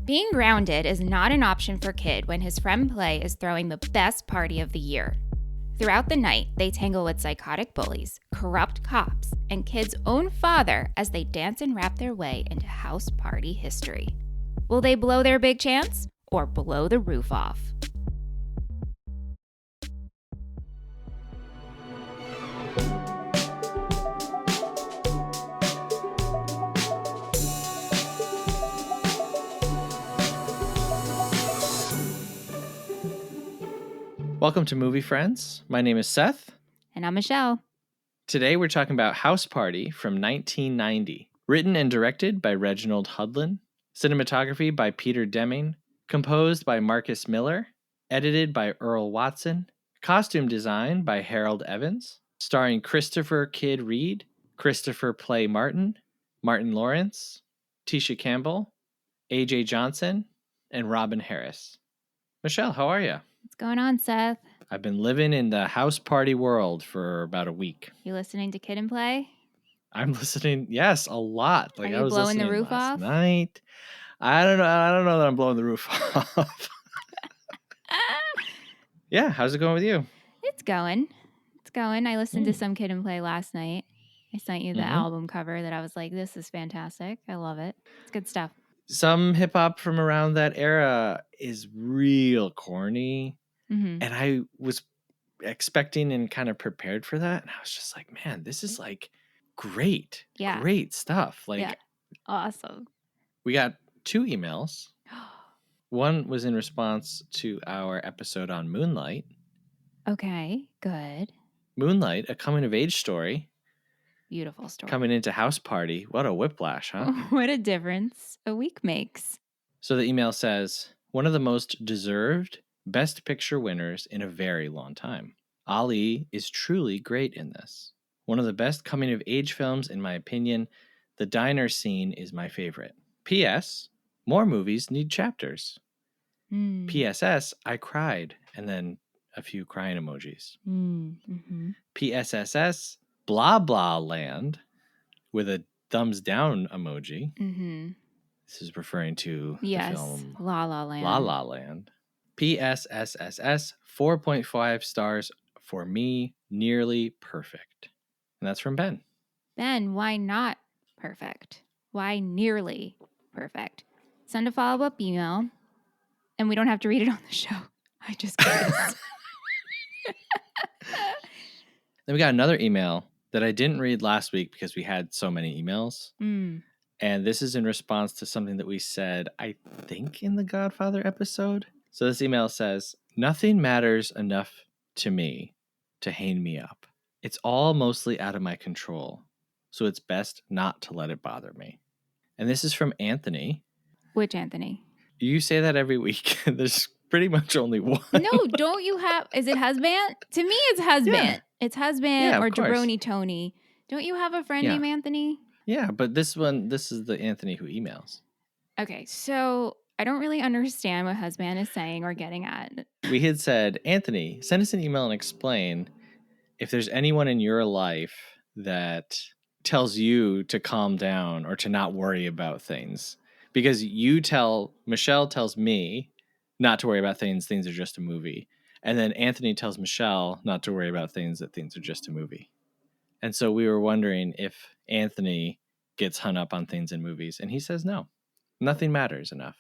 Being grounded is not an option for Kid when his friend Play is throwing the best party of the year. Throughout the night, they tangle with psychotic bullies, corrupt cops, and Kid's own father as they dance and rap their way into house party history. Will they blow their big chance or blow the roof off? Welcome to Movie Friends. My name is Seth. And I'm Michelle. Today we're talking about House Party from 1990. Written and directed by Reginald Hudlin. Cinematography by Peter Deming. Composed by Marcus Miller. Edited by Earl Watson. Costume design by Harold Evans. Starring Christopher Kid Reed, Christopher Play Martin, Martin Lawrence, Tisha Campbell, AJ Johnson, and Robin Harris. Michelle, how are you? What's going on, Seth? I've been living in the house party world for about a week. You listening to Kid and Play? I'm listening, yes, a lot. Are you I was blowing the listening roof last off? night. I don't know that I'm blowing the roof off. Yeah, how's it going with you? It's going. I listened to some Kid and Play last night. I sent you the album cover that I was like, this is fantastic. I love it. It's good stuff. Some hip hop from around that era is real corny. Mm-hmm. And I was expecting and kind of prepared for that. And I was just like, man, this is like great. Yeah. Great stuff. Yeah. Awesome. We got 2 emails. One was in response to our episode on Moonlight. Okay, good. Moonlight, a coming-of-age story. Beautiful story. Coming into House Party. What a whiplash, huh? What a difference a week makes. So the email says, one of the most deserved Best Picture winners in a very long time. Ali is truly great in this. One of the best coming-of-age films, in my opinion. The diner scene is my favorite. P.S. More movies need chapters. PSS, I cried, and then a few crying emojis. PSSS, blah blah land, with a thumbs down emoji. This is referring to the film La La Land. La La Land. PSSSS, 4.5 stars for me, nearly perfect. And that's from Ben. Ben, why not perfect? Why nearly perfect? Send a follow-up email, and we don't have to read it on the show. I just guess. Then we got another email that I didn't read last week because we had so many emails. And this is in response to something that we said, I think, in the Godfather episode. So this email says, nothing matters enough to me to hang me up. It's all mostly out of my control, so it's best not to let it bother me. And this is from Anthony. Which Anthony? You say that every week. There's pretty much only one. No, don't you have... Is it husband? To me, it's husband. Yeah. It's husband or Jabroni Tony. Don't you have a friend named Anthony? Yeah, but this is the Anthony who emails. Okay, so I don't really understand what husband is saying or getting at. We had said, Anthony, send us an email and explain if there's anyone in your life that tells you to calm down or to not worry about things. Because Michelle tells me not to worry about things are just a movie. And then Anthony tells Michelle not to worry about things are just a movie. And so we were wondering if Anthony gets hung up on things in movies. And he says no, nothing matters enough.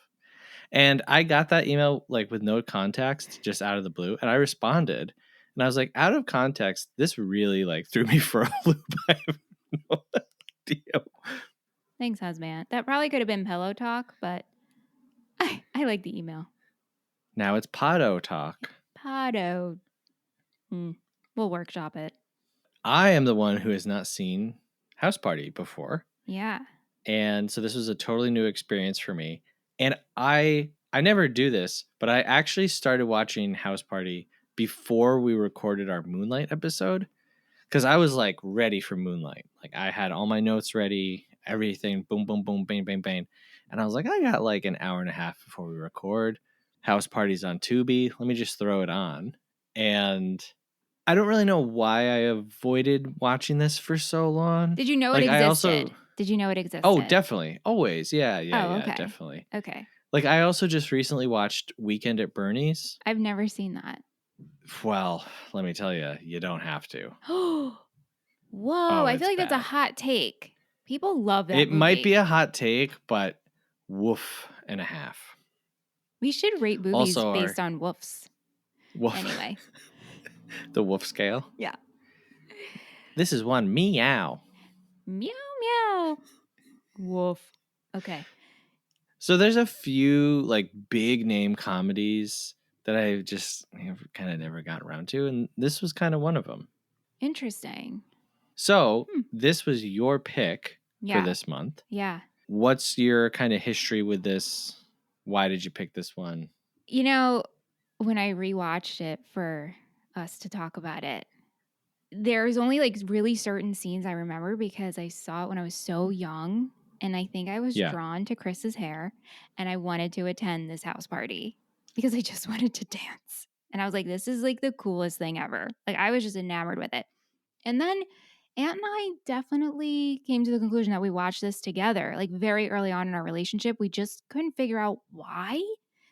And I got that email like with no context, just out of the blue. And I responded. And I was like, out of context, this really like threw me for a loop. I have no idea. Thanks, husband. That probably could have been pillow talk, but I like the email. Now it's Podo talk. Podo. We'll workshop it. I am the one who has not seen House Party before. Yeah. And so this was a totally new experience for me. And I never do this, but I actually started watching House Party before we recorded our Moonlight episode. Because I was like ready for Moonlight. Like I had all my notes ready, everything, boom, boom, boom, bang, bang, bang. And I was like, I got like an hour and a half before we record. House Party's on Tubi. Let me just throw it on. And I don't really know why I avoided watching this for so long. Did you know it existed? Did you know it existed? Oh, definitely. Always. Yeah, okay. definitely. Okay. Like, I also just recently watched Weekend at Bernie's. I've never seen that. Well, let me tell you, you don't have to. Whoa, Oh, I feel it's like that's a bad. hot take. People love that It might be movie. a hot take, but woof and a half. We should rate movies Also, based on woofs. woof, Anyway. the woof scale. Yeah. This is one meow. Meow meow. Woof. Okay. So there's a few like big name comedies that I just kind of never got around to, and this was kind of one of them. Interesting. So this was your pick for Yeah. this month. Yeah. What's your kind of history with this? Why did you pick this one? You know, when I rewatched it for us to talk about it, there's only like really certain scenes I remember because I saw it when I was so young. And I think I was Yeah, drawn to Chris's hair and I wanted to attend this house party because I just wanted to dance. And I was like, this is like the coolest thing ever. Like, I was just enamored with it. And then Aunt and I definitely came to the conclusion that we watched this together, like very early on in our relationship. We just couldn't figure out why.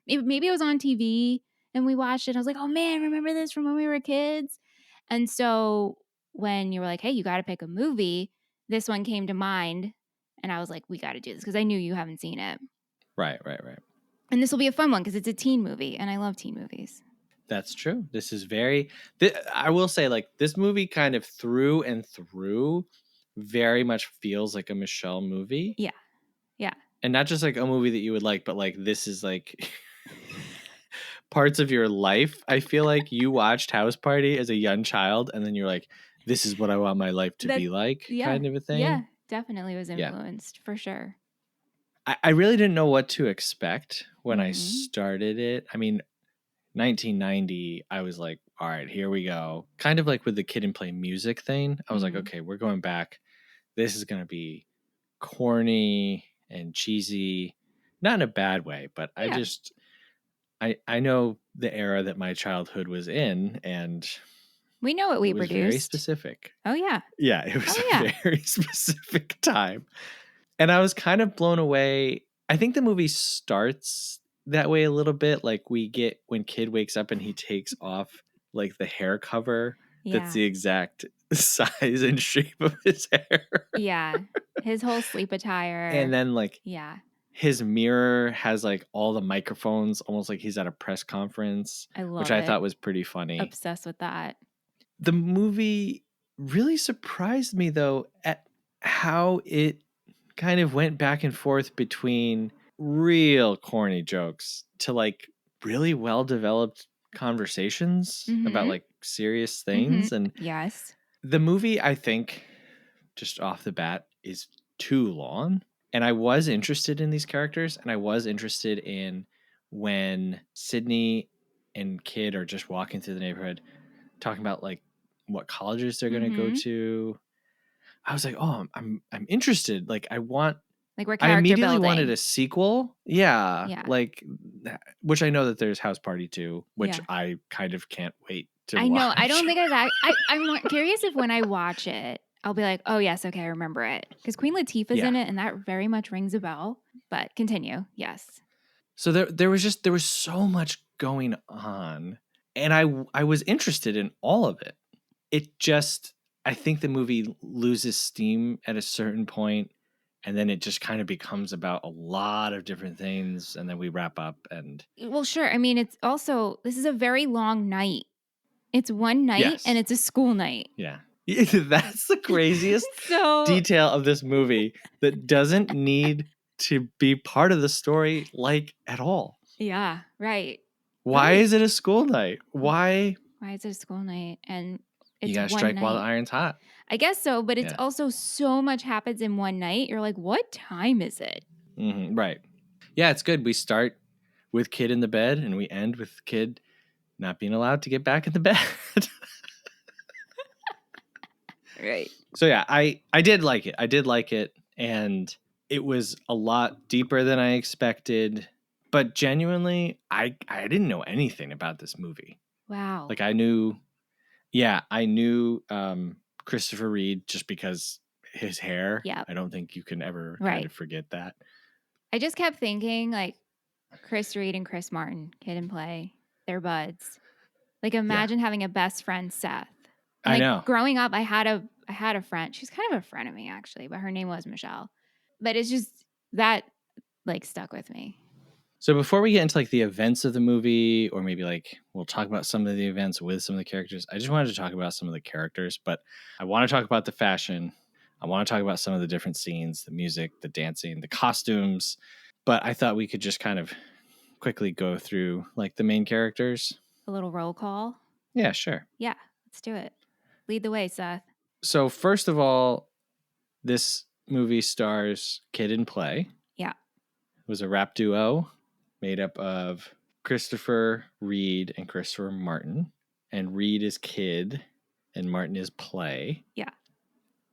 Maybe it was on TV and we watched it. I was like, oh man, remember this from when we were kids? And so when you were like, hey, you got to pick a movie, this one came to mind. And I was like, we got to do this because I knew you haven't seen it. right. And this will be a fun one because it's a teen movie and I love teen movies. That's true. This is I will say, like, this movie kind of through and through very much feels like a Michelle movie. Yeah. Yeah. And not just like a movie that you would like, but like this is like parts of your life. I feel like you watched House Party as a young child, and then you're like, this is what I want my life to That, be like, yeah. kind of a Yeah. thing. Definitely was Yeah. influenced for sure. I really didn't know what to expect when I Mm-hmm. started it. I mean, 1990, I was like, all right, here we go. Kind of like with the Kid and Play Music thing. I was like, Mm-hmm. okay, we're going back. This is going to be corny and cheesy, not in a bad way, but Yeah. I know the era that my childhood was in, and We know what it we was very produced. specific. Oh, yeah. Yeah, it was Oh, a yeah. very specific time. And I was kind of blown away. I think the movie starts that way a little bit. Like we get when Kid wakes up and he takes off like the hair cover that's Yeah. the exact size and shape of his hair. Yeah. His whole sleep attire. And then like Yeah. his mirror has like all the microphones, almost like he's at a press conference, I which love I it. thought was pretty funny. Obsessed with that. The movie really surprised me though at how it kind of went back and forth between real corny jokes to like really well developed conversations about Mm-hmm. like serious Mm-hmm. things. And Yes. the movie, I think, just off the bat, is too long. And I was interested in these characters, and I was interested in when Sydney and Kid are just walking through the neighborhood talking about like what colleges they're going to go Mm-hmm. to. I was like, oh, I'm interested. Like Like we're I character immediately wanted building. a sequel. Yeah, Yeah. like which I know that there's House Party 2, which Yeah. I kind of can't wait to I know. I watch. don't think I'm curious if when I watch it, I'll be like, oh, yes, okay, I remember it. Because Queen Latifah's Yeah. in it, and that very much rings a bell. But continue. Yes. So there was so much going on, and I was interested in all of it. It just I think the movie loses steam at a certain point, and then it just kind of becomes about a lot of different things, and then we wrap up and Well, sure. I mean, it's also, this is a very long night. It's one night and yes. it's a school night. Yeah. That's the craziest So, detail of this movie that doesn't need to be part of the story like at all. yeah, right. Why Right. is it a school night? Why Why is it a school night? And you it's gotta one strike while the night. iron's hot? I guess so, but it's Yeah. also so much happens in one night. You're like, what time is it? Right. Yeah, it's good. We start with Kid in the bed and we end with Kid not being allowed to get back in the bed. Right. So yeah, I did like it. I did like it, and it was a lot deeper than I expected. But genuinely, I didn't know anything about this movie. Wow. Like I knew Christopher Reed just because his hair. Yep. I don't think you can ever kind Right. of forget that. I just kept thinking, like, Chris Reed and Chris Martin, Kid and Play. They're buds. Like Yeah, imagine having a best friend, Seth. And I like know. growing up, I had a friend. She's kind of a friend of me actually, but her name was Michelle. But it's just that like stuck with me. So before we get into like the events of the movie, or maybe like we'll talk about some of the events with some of the characters, I just wanted to talk about some of the characters, but I want to talk about the fashion. I want to talk about some of the different scenes, the music, the dancing, the costumes. But I thought we could just kind of quickly go through like the main characters. A little roll call. Yeah, sure. Yeah, let's do it. Lead the way, Seth. So first of all, this movie stars Kid and Play. Yeah. It was a rap duo made up of Christopher Reed and Christopher Martin. And Reed is Kid and Martin is Play. Yeah.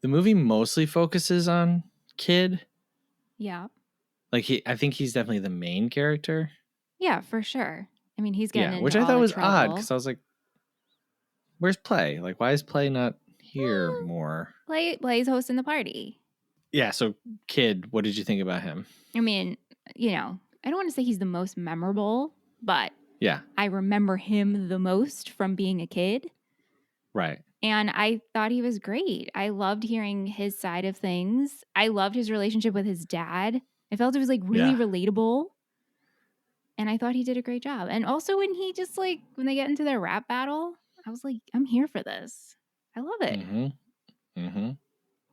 The movie mostly focuses on Kid. Yeah. Like I think he's definitely the main character. Yeah, for sure. I mean, he's getting Yeah, into which I all thought the was odd trouble. because I was like, where's Play? Like, why is Play not here Well, more? Play's hosting the party. Yeah, so Kid, what did you think about him? I mean, I don't want to say he's the most memorable, but Yeah, I remember him the most from being a kid. right. And I thought he was great. I loved hearing his side of things. I loved his relationship with his dad. I felt it was like really Yeah. relatable. And I thought he did a great job. And also when he just like when they get into their rap battle, I was like, I'm here for this. I love it. Mm-hmm. Mm-hmm.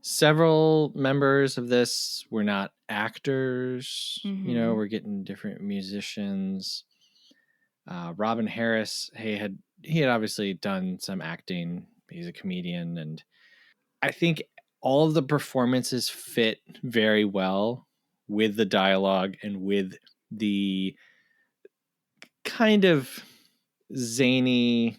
Several members of this were not actors. Mm-hmm. We're getting different musicians. Robin Harris, he had obviously done some acting. He's a comedian, and I think all of the performances fit very well with the dialogue and with the kind of zany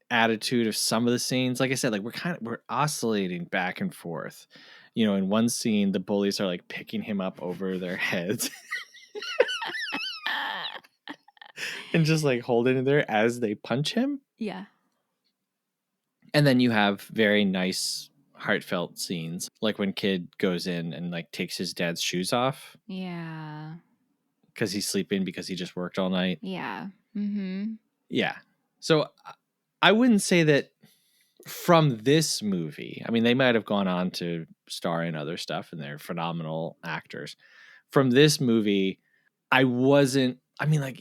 attitude of some of the scenes. Like I said, like we're oscillating back and forth. In one scene, the bullies are like picking him up over their heads and just like holding him there as they punch him. Yeah. And then you have very nice, heartfelt scenes, like when Kid goes in and like takes his dad's shoes off Yeah. because he's sleeping because he just worked all night. Yeah. Mm-hmm. Yeah. So I wouldn't say that from this movie. I mean, they might have gone on to star in other stuff and they're phenomenal actors. From this movie, I wasn't, I mean, like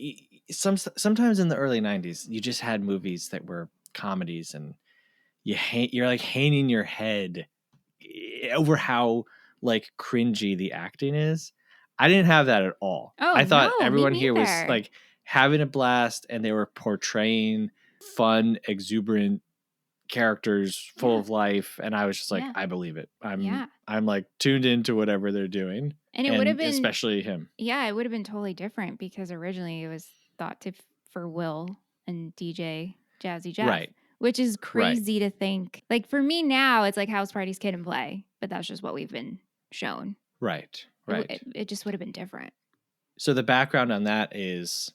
sometimes in the early 90s, you just had movies that were comedies and you're like hanging your head over how like cringy the acting is. I didn't have that at all. Oh I thought no, me everyone here was neither. like having a blast and they were portraying fun, exuberant characters full Yeah. of life, and I was just like, Yeah. I believe it. I'm Yeah. I'm like tuned into whatever they're doing, And it would have and been especially him. yeah, it would have been totally different because originally it was thought to for Will and DJ Jazzy Jeff, Right, which is right, crazy to think. Like for me now, it's like House Parties, Kid and Play, but that's just what we've been shown. right, It right. it just would have been different. So the background on that is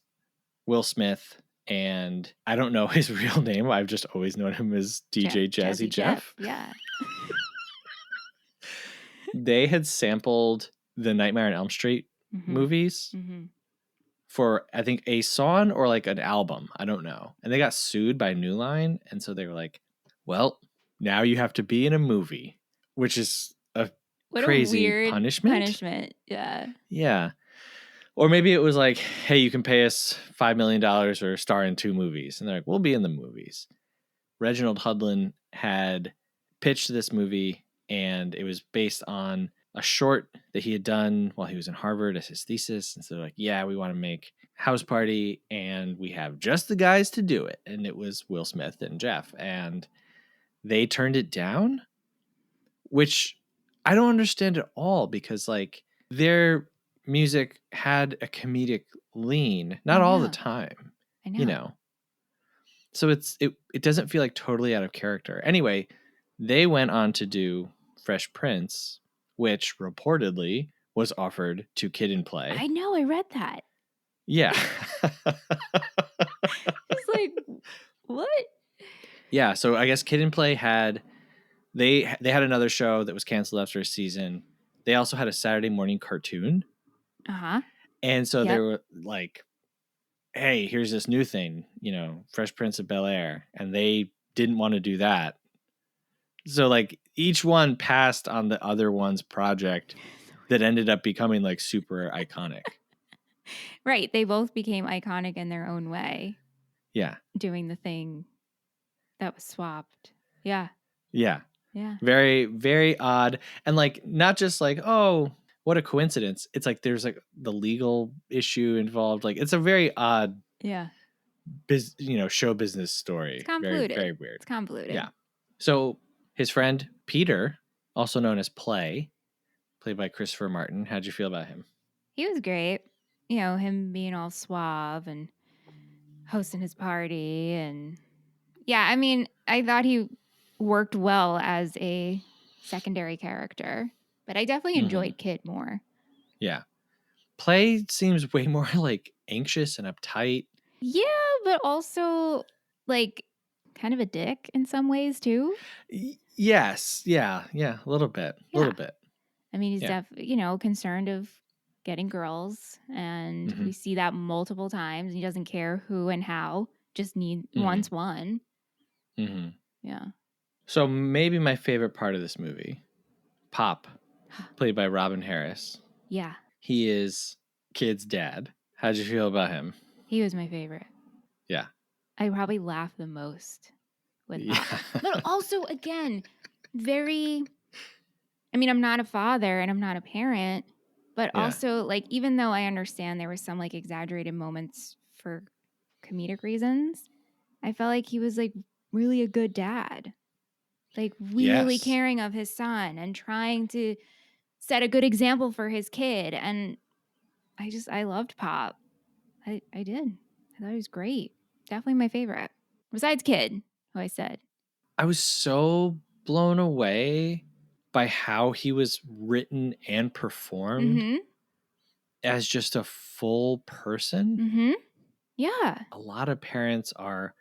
Will Smith, and I don't know his real name. I've just always known him as DJ Jazzy Jazzy Jeff, Jeff. yeah. They had sampled the Nightmare on Elm Street Mm-hmm. movies Mm-hmm. for I think a song or like an album. I don't know. And they got sued by New Line. And so they were like, well, now you have to be in a movie, which is a What a crazy weird punishment. Yeah. Yeah. Or maybe it was like, hey, you can pay us $5 million or star in 2 movies. And they're like, we'll be in the movies. Reginald Hudlin had pitched this movie, and it was based on a short that he had done while he was in Harvard as his thesis. And so they're like, yeah, we want to make House Party, and we have just the guys to do it. And it was Will Smith and Jeff. And they turned it down, which I don't understand at all because, like, their music had a comedic lean, I not all the know. time, I you know. know. So it doesn't feel like totally out of character. Anyway, they went on to do Fresh Prince, which reportedly was offered to Kid and Play. I know, I read that. Yeah. It's like, what? Yeah, so I guess Kid and Play had they had another show that was canceled after a season. They also had a Saturday morning cartoon. Uh-huh. And so they Yep. were like, hey, here's this new thing, Fresh Prince of Bel-Air. And they didn't want to do that. So like each one passed on the other one's project that ended up becoming like super iconic. Right. They both became iconic in their own way, Yeah. doing the thing that was swapped. Yeah. Yeah. Yeah. Very, very odd. And like, not just like, oh, what a coincidence. It's like there's like the legal issue involved. Like it's a very odd Yeah. show business It's story. Very, convoluted. very weird. It's convoluted. Yeah. So his friend Peter, also known as played by Christopher Martin. How'd you feel about him? He was great. You know, him being all suave and hosting his party. And yeah, I mean, I thought he worked well as a secondary character, but I definitely enjoyed Kid more. Yeah. Play seems way more like anxious and uptight. Yeah, but also like kind of a dick in some ways too. Yes. Yeah. Yeah. A little bit. A Yeah. little bit. I mean, he's Yeah. concerned of getting girls, and we see that multiple times. He doesn't care who and how, just wants one. Mm-hmm. Yeah. So maybe my favorite part of this movie, Pop, played by Robin Harris. Yeah. He is Kid's dad. How'd you feel about him? He was my favorite. Yeah. I probably laughed the most with Pop. Yeah. But also, again, I mean, I'm not a father and I'm not a parent, but Yeah. also, like, even though I understand there were some, like, exaggerated moments for comedic reasons, I felt like he was, like, really a good dad. Like, really Yes. caring of his son and trying to set a good example for his kid. And I loved Pop. I did. I thought he was great. Definitely my favorite. Besides Kid, who I said. I was so blown away by how he was written and performed as just a full person. Mm-hmm. Yeah. A lot of parents are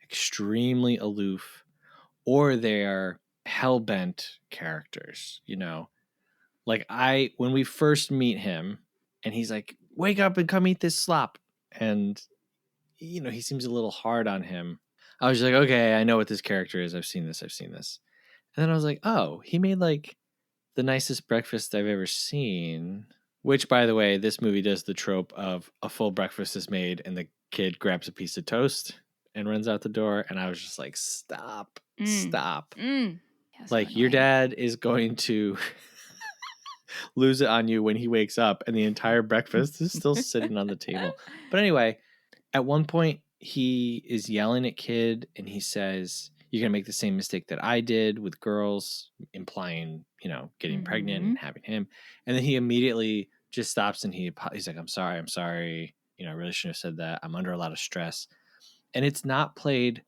extremely aloof, or they are hell-bent characters, Like when we first meet him and he's like, wake up and come eat this slop. And, he seems a little hard on him. I was like, okay, I know what this character is. I've seen this. And then I was like, oh, he made like the nicest breakfast I've ever seen. Which, by the way, this movie does the trope of a full breakfast is made and the kid grabs a piece of toast and runs out the door. And I was just like, stop. Yeah, Like, so your annoying. dad is going to lose it on you when he wakes up and the entire breakfast is still sitting on the table. But anyway, at one point, he is yelling at Kid and he says, you're going to make the same mistake that I did with girls, implying, getting pregnant and having him. And then he immediately just stops and he's like, I'm sorry. I really shouldn't have said that. I'm under a lot of stress. And it's not played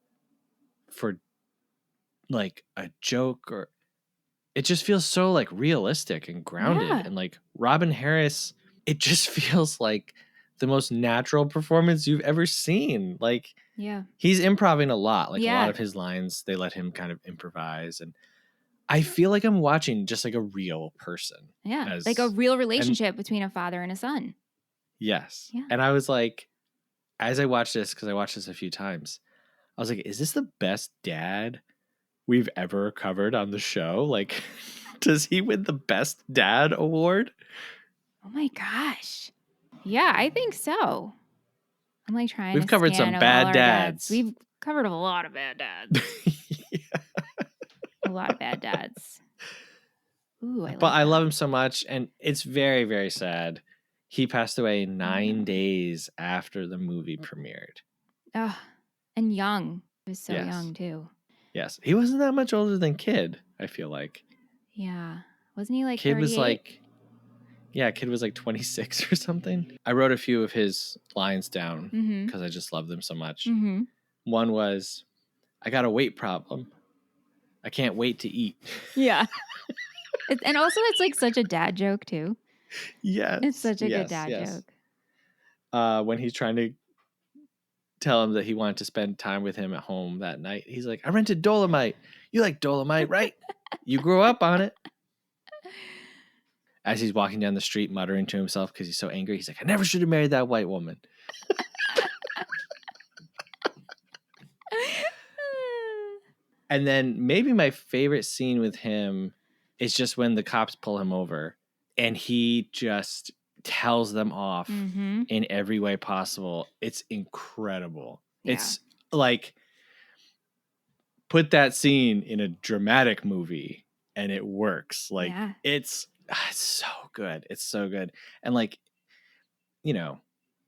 for like a joke, or it just feels so like realistic and grounded. Yeah. And like Robin Harris, it just feels like the most natural performance you've ever seen. Like, Yeah. he's improvising a lot. Like, a Yeah. lot of his lines, they let him kind of improvise. And I feel like I'm watching just like a real person. Yeah. Like a real relationship between a father and a son. Yes. Yeah. And I was like, as I watched this, because I watched this a few times, I was like, is this the best dad we've ever covered on the show? Like, does he win the best dad award? Oh my gosh. Yeah, I think so. I'm like trying We've to covered scan some of bad all our dads. We've covered a lot of bad dads. A lot of bad dads. Ooh, I love him so much, and it's very, very sad. He passed away 9 days after the movie premiered. Oh, and young. He was so young too. Yes. He wasn't that much older than Kid, I feel like. Yeah. Wasn't he like Kid 38? was like, Kid was like 26 or something. I wrote a few of his lines down because I just love them so much. One was, I got a weight problem. I can't wait to eat. Yeah. And also, it's like such a dad joke too. Yes. It's such a good dad joke. When he's trying to tell him that he wanted to spend time with him at home that night, he's like, I rented Dolomite. You like Dolomite, right? You grew up on it. as he's walking down the street muttering to himself because he's so angry. He's like, I never should have married that white woman. And then maybe my favorite scene with him is just when the cops pull him over and he just tells them off in every way possible. It's incredible. Yeah. It's like, put that scene in a dramatic movie and it works. Like, it's so good. It's so good. And like, you know,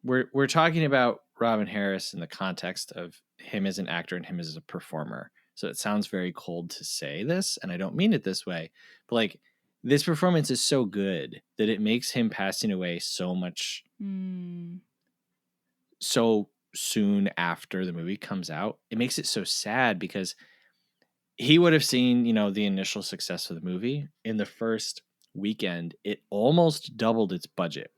we're talking about Robin Harris in the context of him as an actor and him as a performer. So it sounds very cold to say this, and I don't mean it this way, but like, this performance is so good that it makes him passing away so much so soon after the movie comes out. It makes it so sad because he would have seen, you know, the initial success of the movie. In the first weekend, it almost doubled its budget.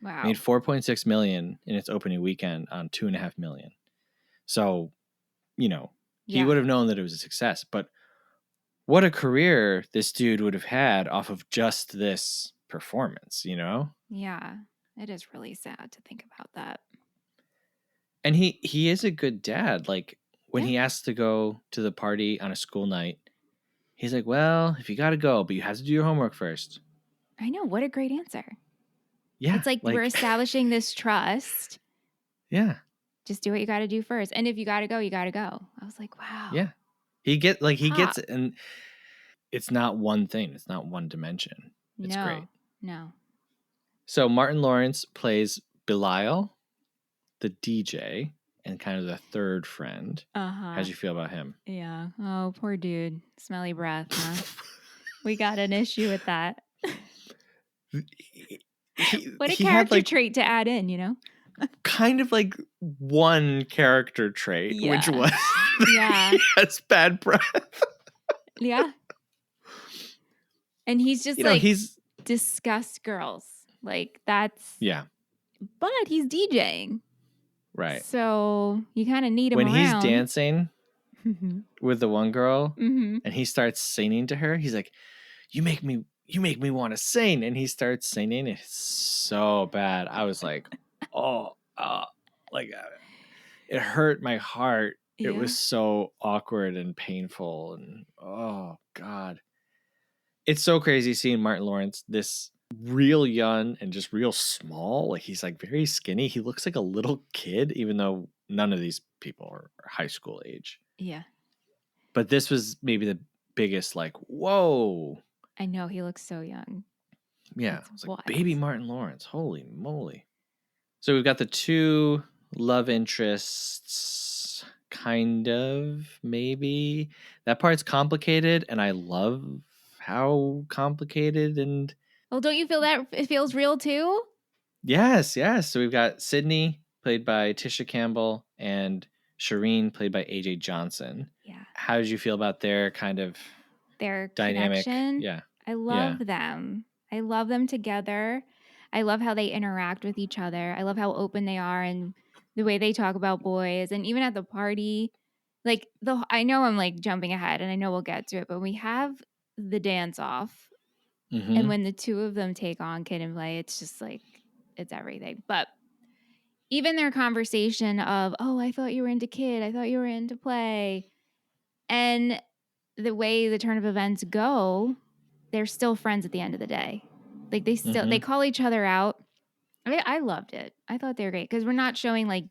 Wow. Made $4.6 million in its opening weekend on $2.5 million. So, you know, he would have known that it was a success. But what a career this dude would have had off of just this performance, you know? Yeah. It is really sad to think about that. And he is a good dad. Like, when he asks to go to the party on a school night, he's like, well, if you got to go, but you have to do your homework first. I know. What a great answer. Yeah. It's like we're establishing this trust. Yeah. Just do what you got to do first. And if you got to go, you got to go. I was like, wow. Yeah. He gets it. And it's not one thing. It's not one dimension. It's great. No. So Martin Lawrence plays Belial, the DJ, and kind of the third friend. How'd you feel about him? Yeah. Oh, poor dude. Smelly breath, huh? We got an issue with that. What a character trait to add in, you know? Kind of like one character trait, which was he has bad breath. Yeah. And he's just he's disgust girls. Like, that's... Yeah. But he's DJing. Right. So you kind of need him when around. He's dancing with the one girl and he starts singing to her, he's like, you make me want to sing. And he starts singing. It's so bad. I was like, it hurt my heart. It was so awkward and painful. And oh God. It's so crazy seeing Martin Lawrence, this real young and just real small. Like, he's like very skinny. He looks like a little kid, even though none of these people are high school age. Yeah. But this was maybe the biggest, like, whoa. I know, he looks so young. Yeah. It's like baby Martin Lawrence. Holy moly. So we've got the two love interests, kind of, maybe. That part's complicated, and I love how complicated and... Well, don't you feel that it feels real too? Yes. So we've got Sydney, played by Tisha Campbell, and Shireen, played by AJ Johnson. Yeah. How did you feel about their kind of dynamic? Connection? Yeah. I love them. I love them together. I love how they interact with each other. I love how open they are and the way they talk about boys. And even at the party, like, I know I'm like jumping ahead and I know we'll get to it, but we have the dance off. Mm-hmm. And when the two of them take on Kid and Play, it's just like, it's everything. But even their conversation of, oh, I thought you were into Kid. I thought you were into Play. And the way the turn of events go, they're still friends at the end of the day. Like, they still, they call each other out. I loved it. I thought they were great because we're not showing like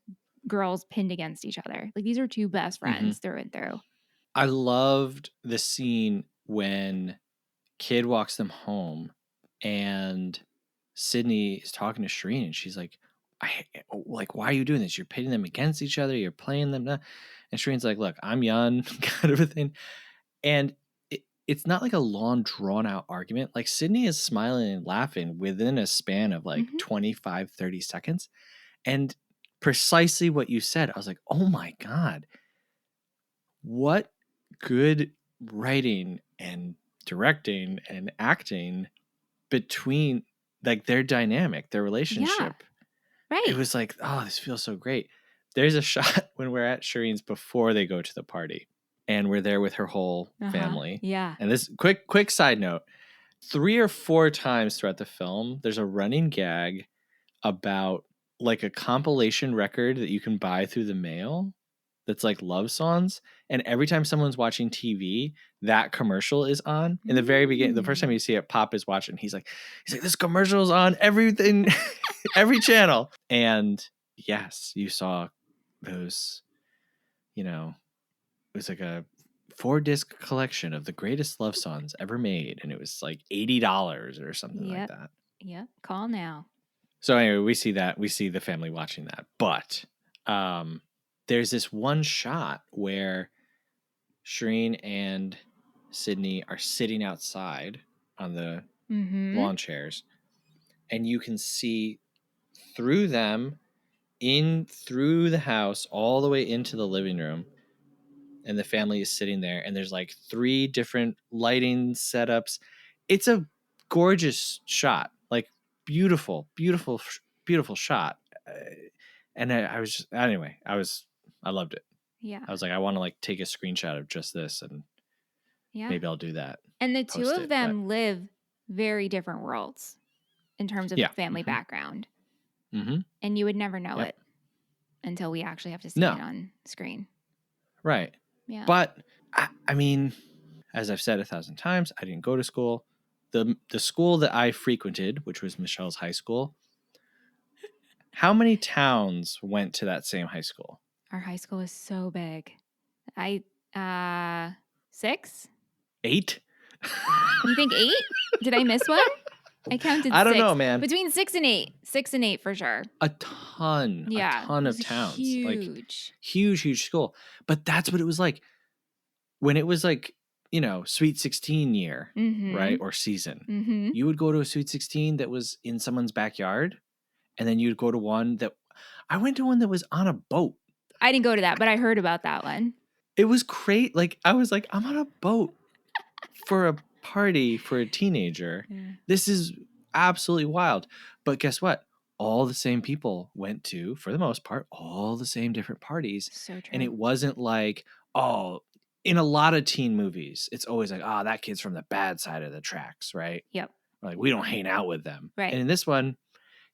girls pinned against each other. Like, these are two best friends through and through. I loved the scene when Kid walks them home and Sydney is talking to Shireen and she's like, why are you doing this? You're pitting them against each other. You're playing them. And Shireen's like, look, I'm young, kind of a thing. And it's not like a long, drawn out argument. Like, Sydney is smiling and laughing within a span of like 25, 30 seconds. And precisely what you said, I was like, oh my God, what good writing and directing and acting between like their dynamic, their relationship. Yeah, right. It was like, oh, this feels so great. There's a shot when we're at Shireen's before they go to the party and we're there with her whole family. Yeah. And this quick side note, 3 or 4 times throughout the film, there's a running gag about like a compilation record that you can buy through the mail that's like love songs. And every time someone's watching TV, that commercial is on. In the very beginning, the first time you see it, Pop is watching. He's like, this commercial is on everything, every channel. And yes, you saw those, you know, it was like a 4-disc collection of the greatest love songs ever made. And it was like $80 or something like that. Yep. Call now. So anyway, we see the family watching that. But there's this one shot where Shireen and Sydney are sitting outside on the lawn chairs, and you can see through them in through the house all the way into the living room, and the family is sitting there, and there's like 3 different lighting setups. It's a gorgeous shot, like beautiful shot. And I was just, anyway, I loved it. Yeah. I was like, I want to like take a screenshot of just this, and maybe I'll do that. And the two of them live very different worlds in terms of family background. Mm-hmm. And you would never know it until we actually have to see it on screen. Right. Yeah. But I mean, as I've said 1,000 times, I didn't go to school. The school that I frequented, which was Michelle's high school, how many towns went to that same high school? Our high school is so big. 6? 8? You think 8? Did I miss one? I counted 6. I don't know, man. Between 6 and 8. 6 and 8 for sure. A ton of towns. Huge. Like huge school. But that's what it was like when it was like, you know, Sweet 16 year, right? Or season. Mm-hmm. You would go to a Sweet 16 that was in someone's backyard, and then you'd go to one that I went to one that was on a boat. I didn't go to that, but I heard about that one. It was great. Like I was like, I'm on a boat for a party for a teenager. Yeah. This is absolutely wild. But guess what? All the same people went to, for the most part, all the same different parties. So true. And it wasn't like, oh, in a lot of teen movies, it's always like, oh, that kid's from the bad side of the tracks, right? Yep. Like, we don't hang out with them. Right. And in this one,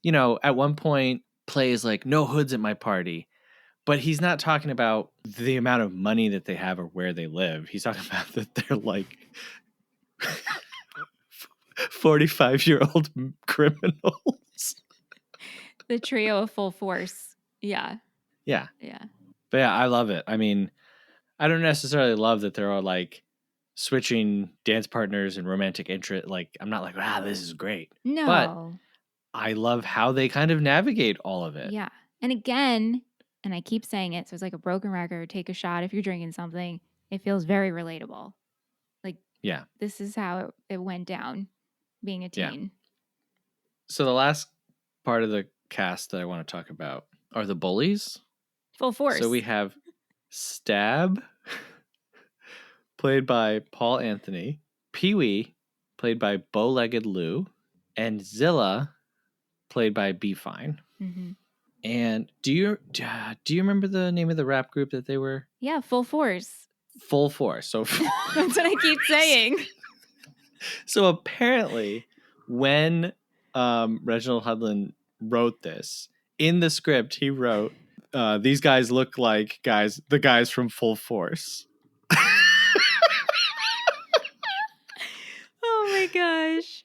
you know, at one point, Play is like, no hoods at my party. But he's not talking about the amount of money that they have or where they live. He's talking about that they're like 45-year-old criminals. The trio of full force. Yeah. Yeah. But yeah, I love it. I mean, I don't necessarily love that they're all like switching dance partners and romantic interest. Like, I'm not like, wow, this is great. No. But I love how they kind of navigate all of it. Yeah. And again, and I keep saying it, so it's like a broken record. Take a shot if you're drinking something. It feels very relatable. Like, yeah, this is how it went down being a teen. Yeah. So the last part of the cast that I want to talk about are the bullies. Full force. So we have Stab, played by Paul Anthony, Pee-wee, played by Bow-Legged Lou, and Zilla, played by B Fine. Mm-hmm. And do you remember the name of the rap group that they were? Yeah, Full Force. Full Force. So that's what I keep saying. So apparently, when Reginald Hudlin wrote this, in the script he wrote, "These guys look like the guys from Full Force." Oh my gosh!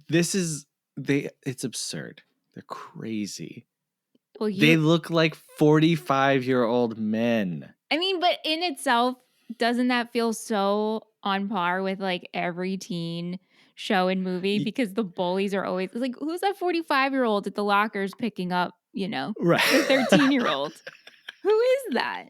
It's absurd. They're crazy. Well, they look like 45-year-old men. I mean, but in itself, doesn't that feel so on par with like every teen show and movie? Because the bullies are always like, who's that 45-year-old at the lockers picking up, you know, right, the 13-year-old? Who is that?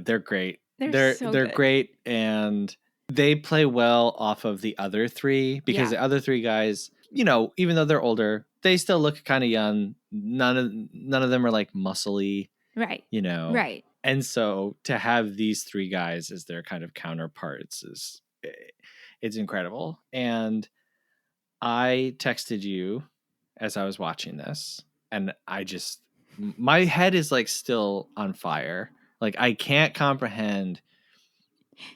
They're great. They're great, and they play well off of the other 3 because the other 3 guys, you know, even though they're older, they still look kind of young. None of them are like muscly, right? You know, right. And so to have these 3 guys as their kind of counterparts it's incredible. And I texted you as I was watching this, and my head is like still on fire. Like, I can't comprehend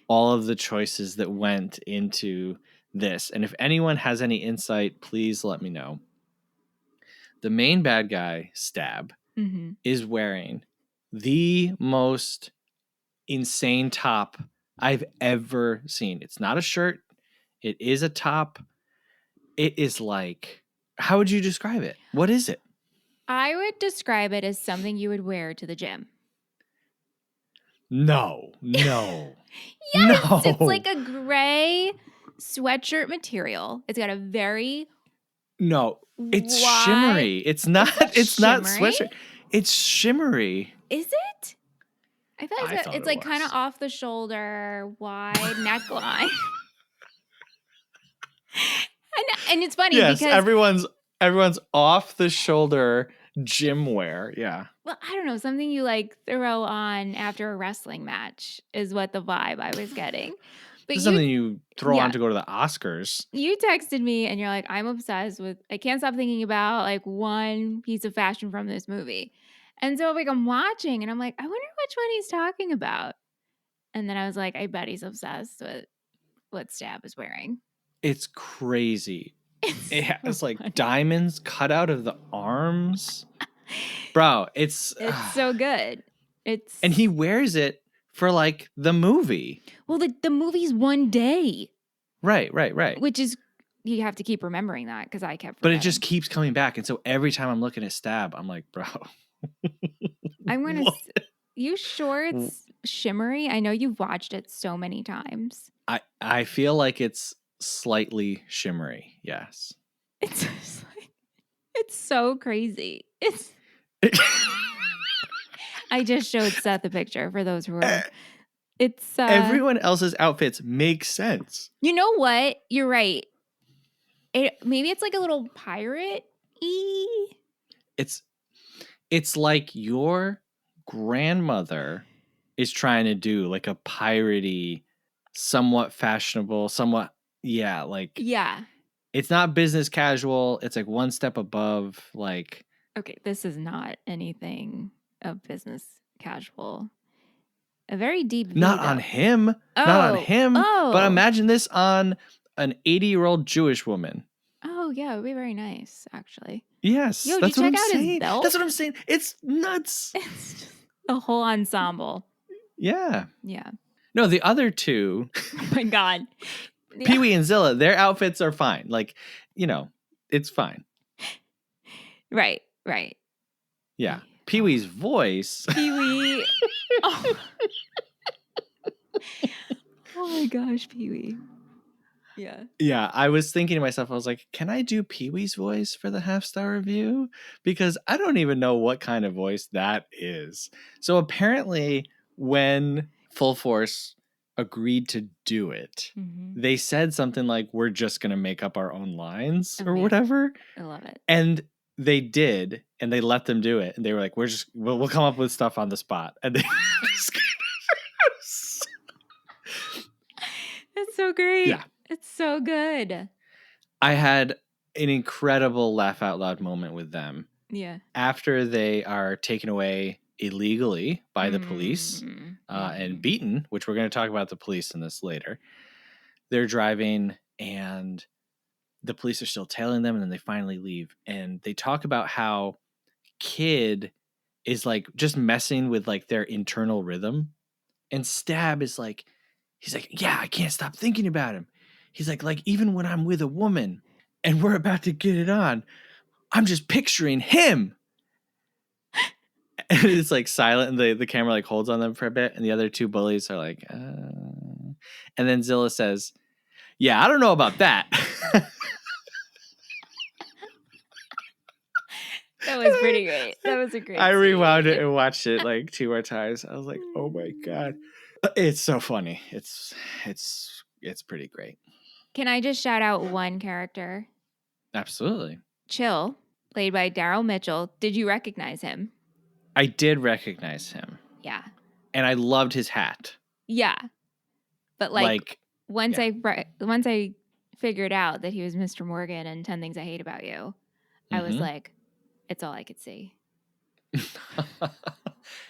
all of the choices that went into this. And if anyone has any insight, please let me know. The main bad guy, Stab, Mm-hmm. is wearing the most insane top I've ever seen. It's not a shirt. It is a top. It is like, how would you describe it? What is it? I would describe it as something you would wear to the gym. No. Yes, it's like No. a gray sweatshirt material. It's got a very No. It's wide. shimmery. It's not Shimmery? sweatshirt. It's shimmery. Is it? I feel like I thought it's it like kind of was. off the shoulder, wide neckline. And it's funny Yes, because, everyone's off the shoulder gym wear. Yeah. well, I don't know, something you like throw on after a wrestling match is what the vibe I was getting. But This is something you throw on yeah, to go to the Oscars. you texted me and you're like, I'm obsessed with, I can't stop thinking about like one piece of fashion from this movie. And so like I'm watching and I'm like, I wonder which one he's talking about. And then I was like, I bet he's obsessed with what Stab is wearing. It's crazy. It's It so has like funny. diamonds cut out of the arms. Bro, it's so good. It's and he wears it for like the movie. well, the movie's one day, Right. which is you have to keep remembering that because I kept But it forgetting. just keeps coming back. And so every time I'm looking at Stab, I'm like, bro. I'm gonna. what? You sure it's shimmery? I know you've watched it so many times. I feel like it's slightly shimmery. Yes. It's just like, it's so crazy. It's. I just showed Seth a picture for those who are. It's Everyone else's outfits make sense. You know what? You're right. Maybe it's like a little pirate-y. It's like your grandmother is trying to do like a piratey, somewhat fashionable, somewhat like Yeah. it's not business casual. It's like one step above. Like, Okay, this is not anything of business casual. A very deep V, not though. on him, not on him. But Oh. imagine this on an 80-year-old Jewish woman. Oh, yeah, it would be very nice, actually. Yes, Yo, that's did you what check I'm out saying. his belt? That's what I'm saying. It's nuts. It's just the whole ensemble. Yeah. Yeah. No, the other two, Oh my God. Pee Wee and Zilla, their outfits are fine. Like, it's fine. Right. Yeah. Pee Wee's voice. Pee Wee. Oh. Oh my gosh, Pee Wee. Yeah. Yeah, I was thinking to myself, I was like, can I do Pee Wee's voice for the half-star review? Because I don't even know what kind of voice that is. So apparently, when Full Force agreed to do it, Mm-hmm. they said something like, we're just going to make up our own lines or Amazing. whatever. I love it. And they did, and they let them do it. And they were like, we'll come up with stuff on the spot. And they just It's so great. Yeah. It's so good. I had an incredible laugh out loud moment with them. Yeah. After they are taken away illegally by the police and beaten, which we're going to talk about the police in this later. They're driving and the police are still tailing them, and then they finally leave. And they talk about how Kid is like just messing with like their internal rhythm. And Stab is like, he's like, yeah, I can't stop thinking about him. He's like even when I'm with a woman and we're about to get it on, I'm just picturing him. And it's like silent, and the camera like holds on them for a bit, and the other two bullies are like, and then Zilla says, yeah, I don't know about that. That was pretty great. That was a great I scene. rewound it and watched it like 2 more times. I was like, oh my God. It's so funny. It's pretty great. Can I just shout out one character? Absolutely. Chill, played by Daryl Mitchell. Did you recognize him? I did recognize him. Yeah. And I loved his hat. Yeah. But once I figured out that he was Mr. Morgan in 10 Things I Hate About You, I was like, it's all I could see.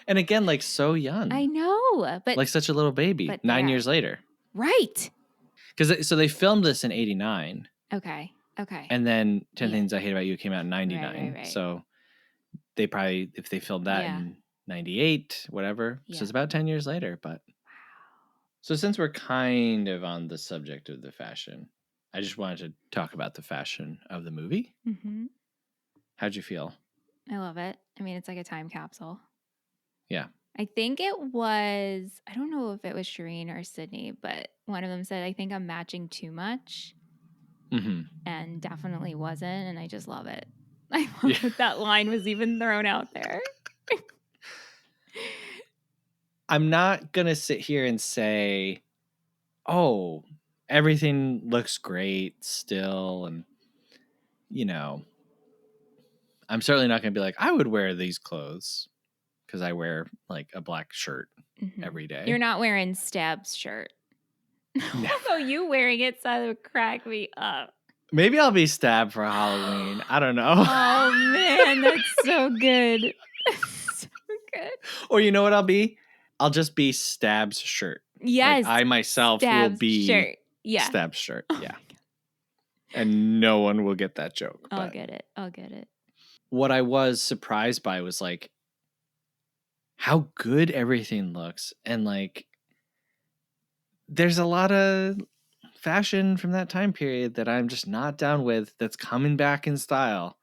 And again, like so young. I know, but Like such a little baby. but 9 yeah. years later. Right. Because so they filmed this in 89. Okay. And then 10 Yeah. Things I Hate About You came out in Right, 99. right. So they probably, if they filmed that Yeah. in 98, whatever. So Yeah. it's about 10 years later. But so since we're kind of on the subject of the fashion, I just wanted to talk about the fashion of the movie. Mm-hmm. How'd you feel? I love it. I mean, it's like a time capsule. Yeah. I think it was, I don't know if it was Shireen or Sydney, but one of them said, I think I'm matching too much. Mm-hmm. And definitely wasn't. And I just love it. I Yeah. love that line was even thrown out there. I'm not going to sit here and say, oh, everything looks great still. And, you know, I'm certainly not going to be like, I would wear these clothes because I wear like a black shirt every day. You're not wearing Stab's shirt. Never. Although you wearing it, so it would crack me up. Maybe I'll be stabbed for Halloween. I don't know. Oh, man, that's so good. So good. Or you know what I'll be? I'll just be Stab's shirt. Yes. Like I myself Stab's will be shirt. Yeah. Stab's shirt. Oh Yeah. And no one will get that joke. I'll get it. I'll get it. What I was surprised by was like how good everything looks. And like there's a lot of fashion from that time period that I'm just not down with that's coming back in style.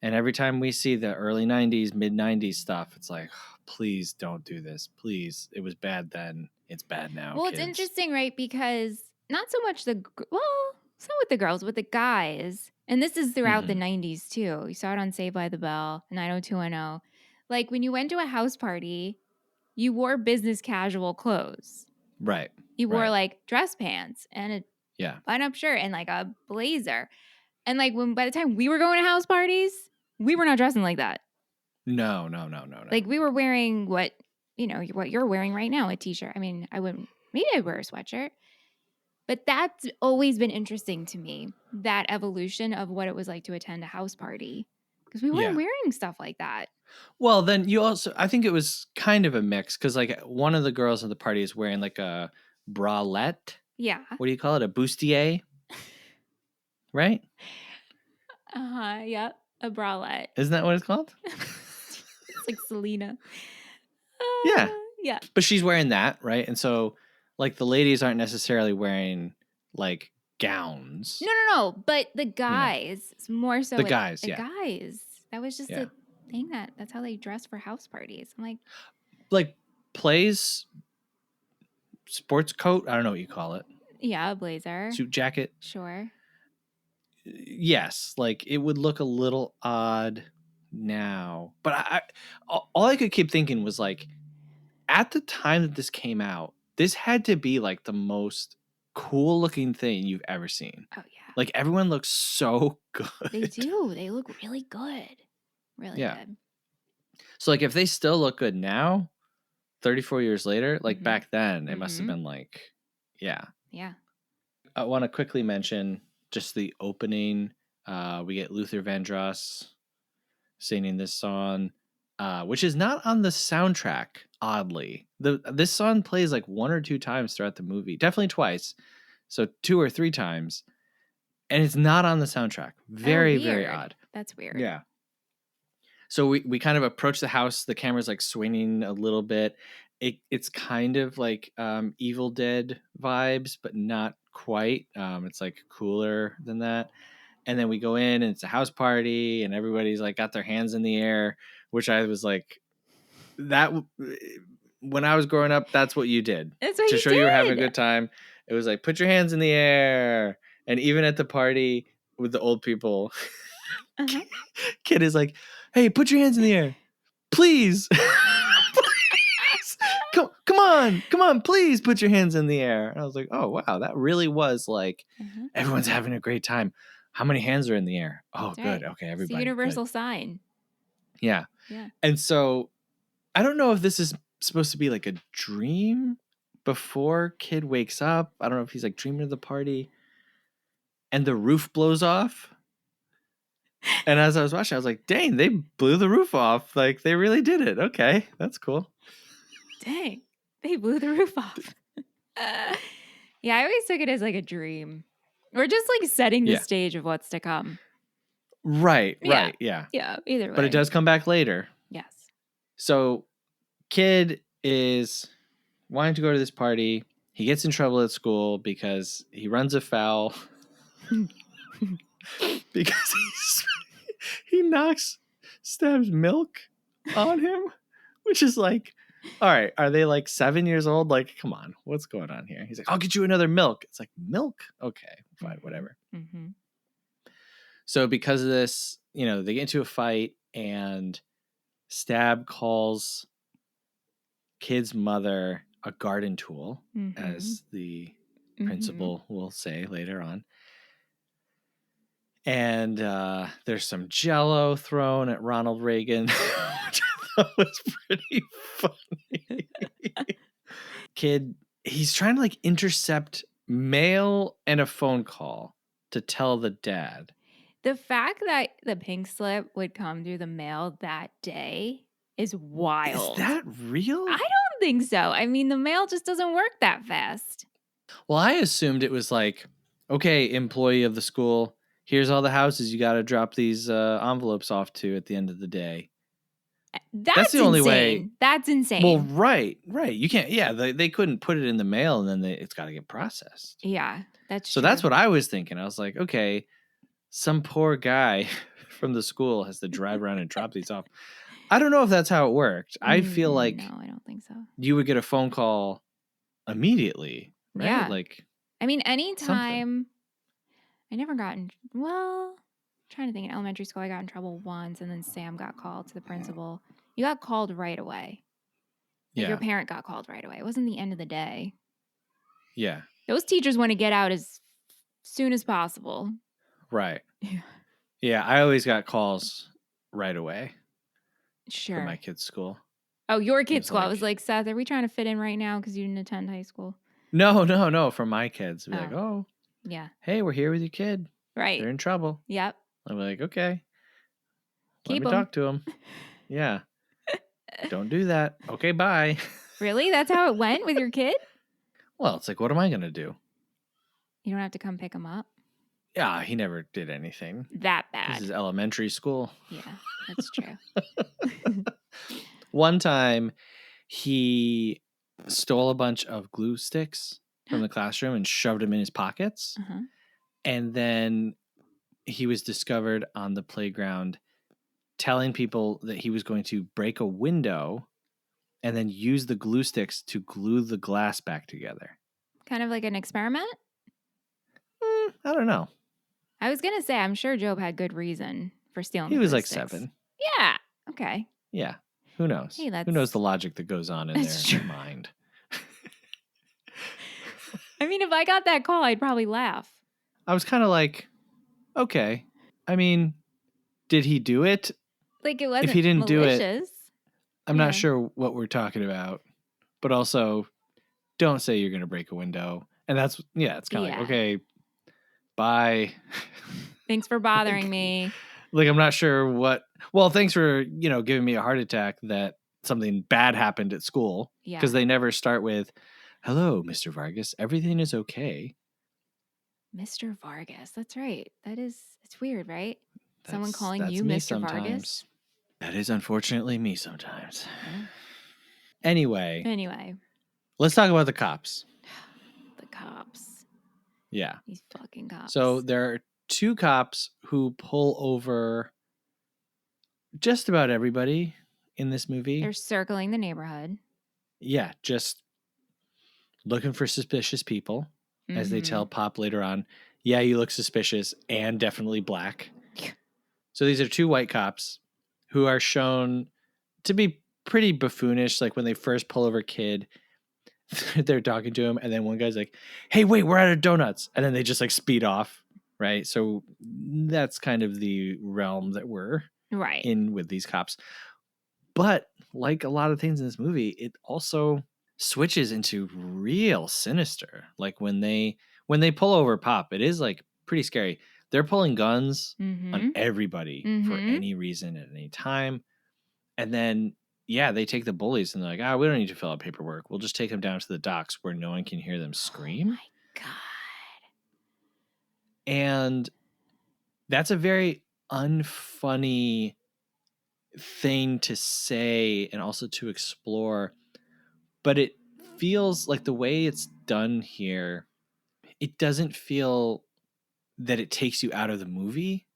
And every time we see the early 90s, mid 90s stuff, it's like, oh, please don't do this. Please. It was bad then. It's bad now. Well, kids. It's interesting, right? Because not so much it's not with the girls, with the guys. And this is throughout the 90s too. You saw it on Saved by the Bell, 90210. Like when you went to a house party, you wore business casual clothes. Right. You wore like dress pants and a button-up shirt and like a blazer. And like by the time we were going to house parties, we were not dressing like that. No. Like we were wearing what you're wearing right now, a t-shirt. I mean, maybe I'd wear a sweatshirt. But that's always been interesting to me, that evolution of what it was like to attend a house party. Because we weren't wearing stuff like that. Well, then I think it was kind of a mix because like one of the girls at the party is wearing like a bralette. Yeah. What do you call it? A bustier? Right? Yep. A bralette. Isn't that what it's called? It's like Selena. Yeah. Yeah. But she's wearing that, right? And so like the ladies aren't necessarily wearing like gowns. No. But the guys, more so. The guys, guys. That was just a thing that's how they dress for house parties. I'm like plays, sports coat. I don't know what you call it. Yeah, a blazer. Suit jacket. Sure. Yes, like it would look a little odd now. But all I could keep thinking was like at the time that this came out, this had to be like the most cool looking thing you've ever seen. Oh yeah. Like everyone looks so good. They do. They look really good. Really good. So like if they still look good now, 34 years later, like back then, it must have been like, yeah. Yeah. I want to quickly mention just the opening. We get Luther Vandross singing this song, which is not on the soundtrack, oddly. This song plays like one or two times throughout the movie. Definitely twice. So 2 or 3 times. And it's not on the soundtrack. Very, very odd. That's weird. Yeah. So we kind of approach the house. The camera's like swinging a little bit. It's kind of like Evil Dead vibes, but not quite. It's like cooler than that. And then we go in and it's a house party and everybody's like got their hands in the air, which I was like, that when I was growing up, that's what you did. That's what to show you were having a good time. It was like, put your hands in the air. And even at the party with the old people, kid is like, hey, put your hands in the air. Please. Please. Come on, please put your hands in the air. And I was like, oh, wow, that really was like, everyone's having a great time. How many hands are in the air? Oh, that's good. Right. Okay, everybody. It's a universal sign. Yeah. And so I don't know if this is supposed to be like a dream before kid wakes up. I don't know if he's like dreaming of the party and the roof blows off. And as I was watching, I was like, dang, they blew the roof off. Like, they really did it. Okay, that's cool. Dang, they blew the roof off. Yeah, I always took it as like a dream. We're just like setting the Yeah. stage of what's to come. Right, Yeah. yeah. Yeah, either way. But it does come back later. Yes. So, kid is wanting to go to this party. He gets in trouble at school because he runs afoul. Because he stabs milk on him, which is like, all right, are they like 7 years old? Like, come on, what's going on here? He's like, I'll get you another milk. It's like, milk? Okay, fine, whatever. Mm-hmm. So because of this, they get into a fight and Stab calls kid's mother a garden tool, as the principal will say later on. And there's some Jell-O thrown at Ronald Reagan, which I thought was pretty funny. Kid, he's trying to like intercept mail and a phone call to tell the dad. The fact that the pink slip would come through the mail that day is wild. Is that real? I don't think so. I mean, the mail just doesn't work that fast. Well, I assumed it was like, okay, employee of the school, here's all the houses you got to drop these envelopes off to at the end of the day. That's the only way. That's insane. Well, right. You can't. Yeah, they couldn't put it in the mail, and then it's got to get processed. Yeah, that's so true. that's what I was thinking. I was like, okay, some poor guy from the school has to drive around and drop these off. I don't know if that's how it worked. I feel like no, I don't think so. You would get a phone call immediately, right? Yeah. Like, I mean, anytime. I never got in. Well, I'm trying to think. In elementary school, I got in trouble once, and then Sam got called to the principal. You got called right away. Like your parent got called right away. It wasn't the end of the day. Yeah. Those teachers want to get out as soon as possible. Right. Yeah, I always got calls right away. Sure. For my kid's school. Oh, your kid's school. I was like, Seth, are we trying to fit in right now because you didn't attend high school? No. For my kids. Be like, oh. Yeah. Hey, we're here with your kid. Right. They're in trouble. Yep. I'm like, okay. Keep Let me talk to them. Yeah. Don't do that. Okay, bye. Really? That's how it went with your kid? Well, it's like, what am I going to do? You don't have to come pick him up? Yeah, he never did anything. That bad. This is elementary school. Yeah, that's true. One time, he stole a bunch of glue sticks from the classroom and shoved them in his pockets. Uh-huh. And then he was discovered on the playground telling people that he was going to break a window and then use the glue sticks to glue the glass back together. Kind of like an experiment? I don't know. I was going to say, I'm sure Job had good reason for stealing. He was like sticks. 7. Yeah. Okay. Yeah. Who knows? Hey, Who knows the logic that goes on in their mind? I mean, if I got that call, I'd probably laugh. I was kind of like, okay. I mean, did he do it? Like, it wasn't if he didn't malicious. do it, I'm not sure what we're talking about. But also, don't say you're going to break a window. And that's, it's kind of like, okay, bye. Thanks for bothering me. Like, I'm not sure what. Well, thanks for, giving me a heart attack that something bad happened at school. Yeah. Because they never start with, hello, Mr. Vargas. Everything is okay. Mr. Vargas. That's right. It's weird, right? Someone calling you me Mr. sometimes. Vargas. That is unfortunately me sometimes. Yeah. Anyway. Let's talk about the cops. The cops. Yeah. These fucking cops. So there are 2 cops who pull over just about everybody in this movie. They're circling the neighborhood. Yeah, just looking for suspicious people, as they tell Pop later on, yeah, you look suspicious and definitely black. So these are 2 white cops who are shown to be pretty buffoonish. Like when they first pull over Kid, they're talking to him, and then one guy's like, hey, wait, we're out of donuts. And then they just like speed off, right? So that's kind of the realm that we're in with these cops. But like a lot of things in this movie, it also switches into real sinister. Like when they pull over Pop, it is like pretty scary. They're pulling guns Mm-hmm. on everybody for Mm-hmm. any reason at any time. And then, yeah, they take the bullies and they're like, we don't need to fill out paperwork. We'll just take them down to the docks where no one can hear them scream. Oh my God. And that's a very unfunny thing to say and also to explore. But it feels like the way it's done here, it doesn't feel that it takes you out of the movie.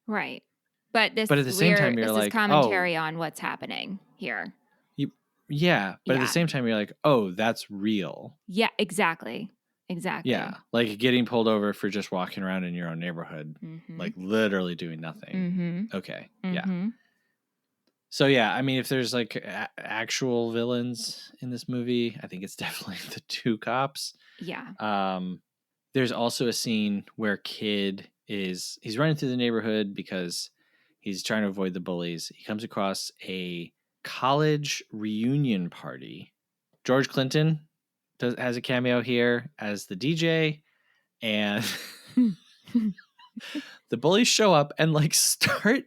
Right. But But at the same time, you're this is like, commentary on what's happening here. yeah. But at Yeah. the same time, you're like, that's real. Yeah, exactly. Exactly. Yeah. Like getting pulled over for just walking around in your own neighborhood, Mm-hmm. like literally doing nothing. Mm-hmm. Okay. Mm-hmm. Yeah. So, yeah, I mean, if there's like actual villains in this movie, I think it's definitely the two cops. Yeah. There's also a scene where Kid he's running through the neighborhood because he's trying to avoid the bullies. He comes across a college reunion party. George Clinton has a cameo here as the DJ, and the bullies show up and like start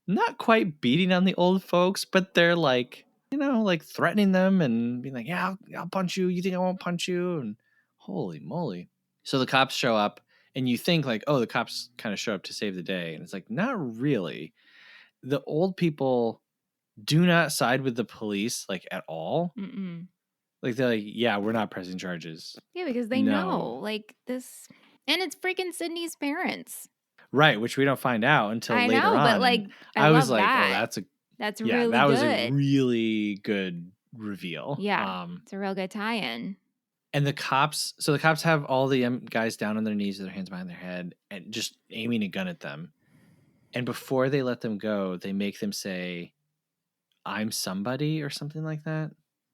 not quite beating on the old folks, but they're like, like threatening them and being like, yeah, I'll punch you. You think I won't punch you? And holy moly. So the cops show up and you think like, the cops kind of show up to save the day. And it's like, not really. The old people do not side with the police like at all. Mm-mm. Like they're like, yeah, we're not pressing charges. Yeah, because they know like this. And it's freaking Sydney's parents. Right, which we don't find out until I later know, on. but like I was like, that. That's really that good. was a really good reveal. Yeah, it's a real good tie-in. And the cops have all the guys down on their knees with their hands behind their head and just aiming a gun at them. And before they let them go, they make them say, I'm somebody or something like that.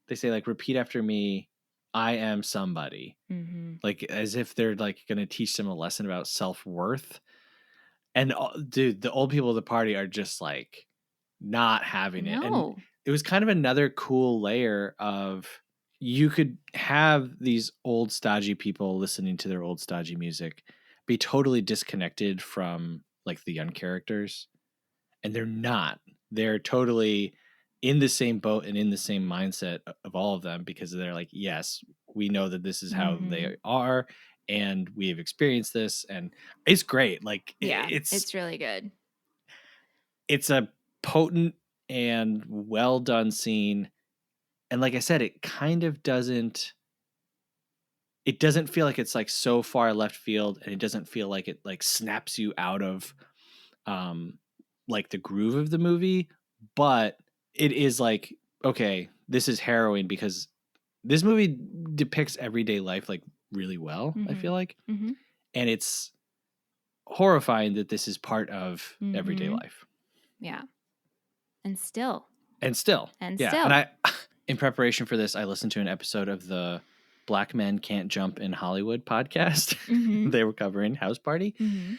They say like, repeat after me, I am somebody. Mm-hmm. Like as if they're like going to teach them a lesson about self-worth. And dude, the old people of the party are just like not having it. And it was kind of another cool layer of you could have these old stodgy people listening to their old stodgy music be totally disconnected from like the young characters. And they're not. They're totally in the same boat and in the same mindset of all of them because they're like, yes, we know that this is how they are. And we have experienced this, and it's great. Like, yeah, it's really good. It's a potent and well done scene. And like I said, it kind of doesn't feel like it's like so far left field, and it doesn't feel like it like snaps you out of like the groove of the movie, but it is like, okay, this is harrowing because this movie depicts everyday life like really well, I feel like. Mm-hmm. And it's horrifying that this is part of everyday life. Yeah. And still. And I, in preparation for this, I listened to an episode of the Black Men Can't Jump in Hollywood podcast. Mm-hmm. They were covering House Party. Mm-hmm.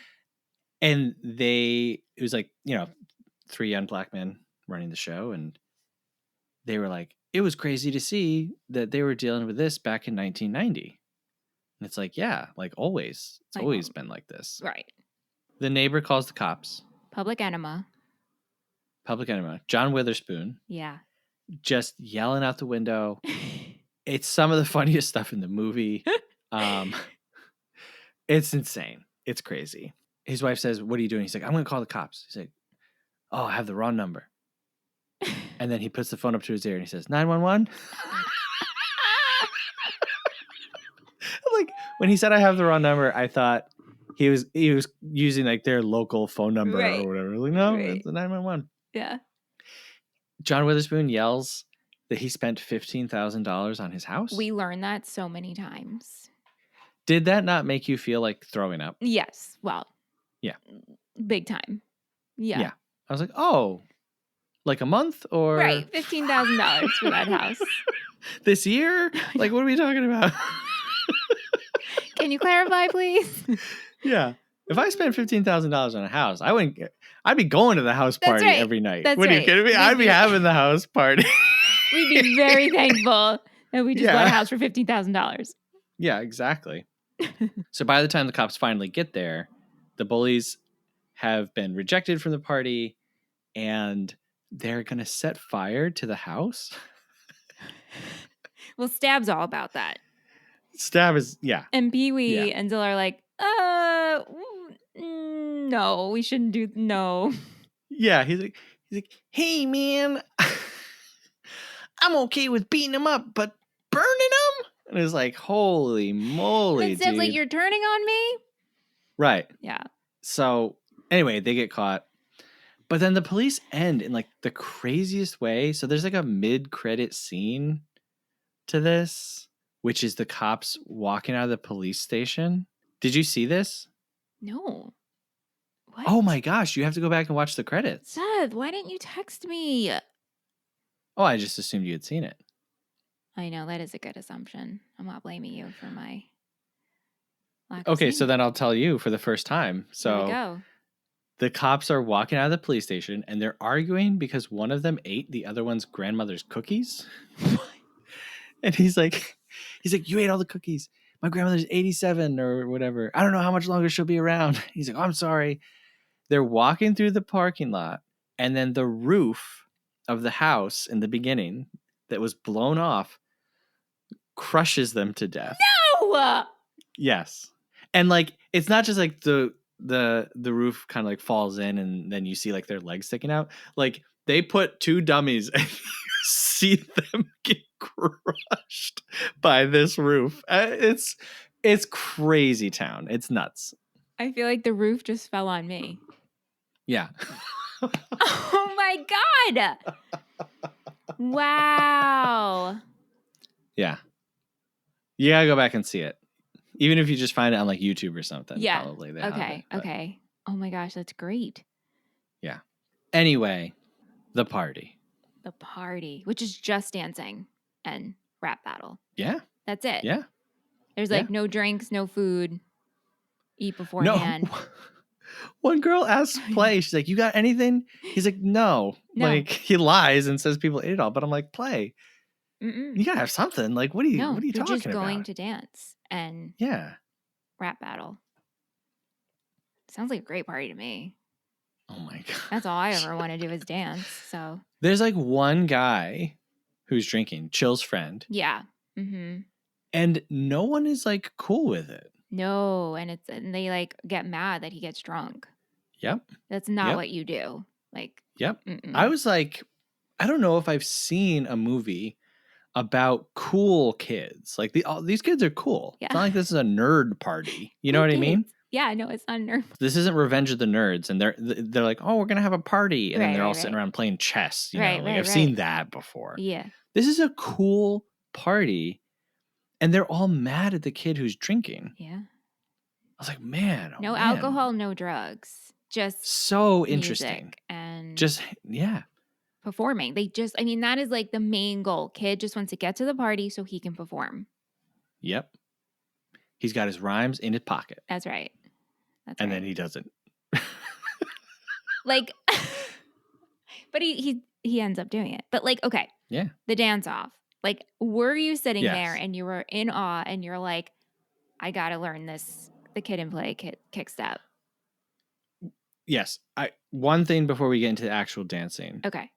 And it was like, 3 young black men running the show. And they were like, it was crazy to see that they were dealing with this back in 1990. And it's like, yeah, like always. It's always been like this. Right. The neighbor calls the cops. Public enema. John Witherspoon. Yeah. Just yelling out the window. It's some of the funniest stuff in the movie. It's insane. It's crazy. His wife says, what are you doing? He's like, I'm going to call the cops. He's like, oh, I have the wrong number. And then he puts the phone up to his ear and he says, 911. Like when he said I have the wrong number, I thought he was using like their local phone number or whatever. Like, no, it's the 911. Yeah. John Witherspoon yells that he spent $15,000 on his house. We learned that so many times. Did that not make you feel like throwing up? Yes. Well. Yeah. Big time. Yeah. Yeah. I was like, oh, like a month or right, $15,000 for that house. This year? Like, what are we talking about? Can you clarify, please? Yeah. If I spent $15,000 on a house, I'd be going to the house party every night. What are you kidding me? I'd be having the house party. We'd be very thankful that we just bought a house for $15,000. Yeah, exactly. So by the time the cops finally get there, the bullies have been rejected from the party and they're going to set fire to the house. Well, Stab's all about that. Stab is, yeah. And Pee-wee Yeah. and Zilla are like, no, we shouldn't do, no. Yeah, he's like, hey, man, I'm okay with beating him up, but burning him? And it's like, holy moly, And then Stab's dude. like, you're turning on me? Right. Yeah. So anyway, they get caught. But then the police end in like the craziest way. So there's like a mid-credit scene to this, which is the cops walking out of the police station. Did you see this? No. What? Oh my gosh, you have to go back and watch the credits. Seth, why didn't you text me? Oh, I just assumed you had seen it. I know, that is a good assumption. I'm not blaming you for my lack of Okay, so seeing. then I'll tell you for the first time. Here we So go. the cops are walking out of the police station and they're arguing because one of them ate the other one's grandmother's cookies. And he's like, you ate all the cookies. My grandmother's 87 or whatever. I don't know how much longer she'll be around. He's like, oh, I'm sorry. They're walking through the parking lot, and then the roof of the house in the beginning that was blown off crushes them to death. No! Yes. And like, it's not just like the roof kind of like falls in and then you see like their legs sticking out. Like they put two dummies and you see them get crushed by this roof. It's crazy town. It's nuts. I feel like the roof just fell on me. Yeah. Oh my God. Wow. Yeah. You gotta go back and see it. Even if you just find it on like YouTube or something. Yeah. Probably they have Okay. it, but Okay. Oh my gosh, that's great. yeah. Anyway, the party. The party, which is just dancing and rap battle. Yeah. That's it. Yeah. There's Yeah. like no drinks, no food. Eat No. beforehand. One girl asks Play, she's like, you got anything? He's like, no. No. Like he lies and says people ate it all, but I'm like, Play, Mm-mm. you gotta have something. Like, what are you No, talking you're just going about? to dance and Yeah. rap battle. Sounds like a great party to me. Oh my god. That's all I ever want to do is dance. So There's like one guy who's drinking, Chill's friend, yeah. Mm-hmm. and no one is like cool with it. No, and they like get mad that he gets drunk. Yep. That's not Yep. what you do. Like, Yep. mm-mm. I was like, I don't know if I've seen a movie about cool kids. Like these kids are cool. Yeah. It's not like this is a nerd party. You know Cool what I mean? kids. Yeah, no, it's not nerve. This isn't Revenge of the Nerds, and they're like, oh, we're gonna have a party, and then Right, they're all right, sitting right. around playing chess. You Right, know, like right, I've seen right. that before. Yeah. This is a cool party, and they're all mad at the kid who's drinking. Yeah. I was like, man, No alcohol, no drugs. Just so interesting. music and Just yeah. performing. I mean, that is like the main goal. Kid just wants to get to the party so he can perform. Yep. He's got his rhymes in his pocket. That's right. And then he doesn't. Like, but he ends up doing it. But like, okay. Yeah. The dance off. Like, were you sitting Yes. there and you were in awe and you're like, I got to learn this, the Kid and Play kick step. Yes. One thing before we get into the actual dancing. Okay.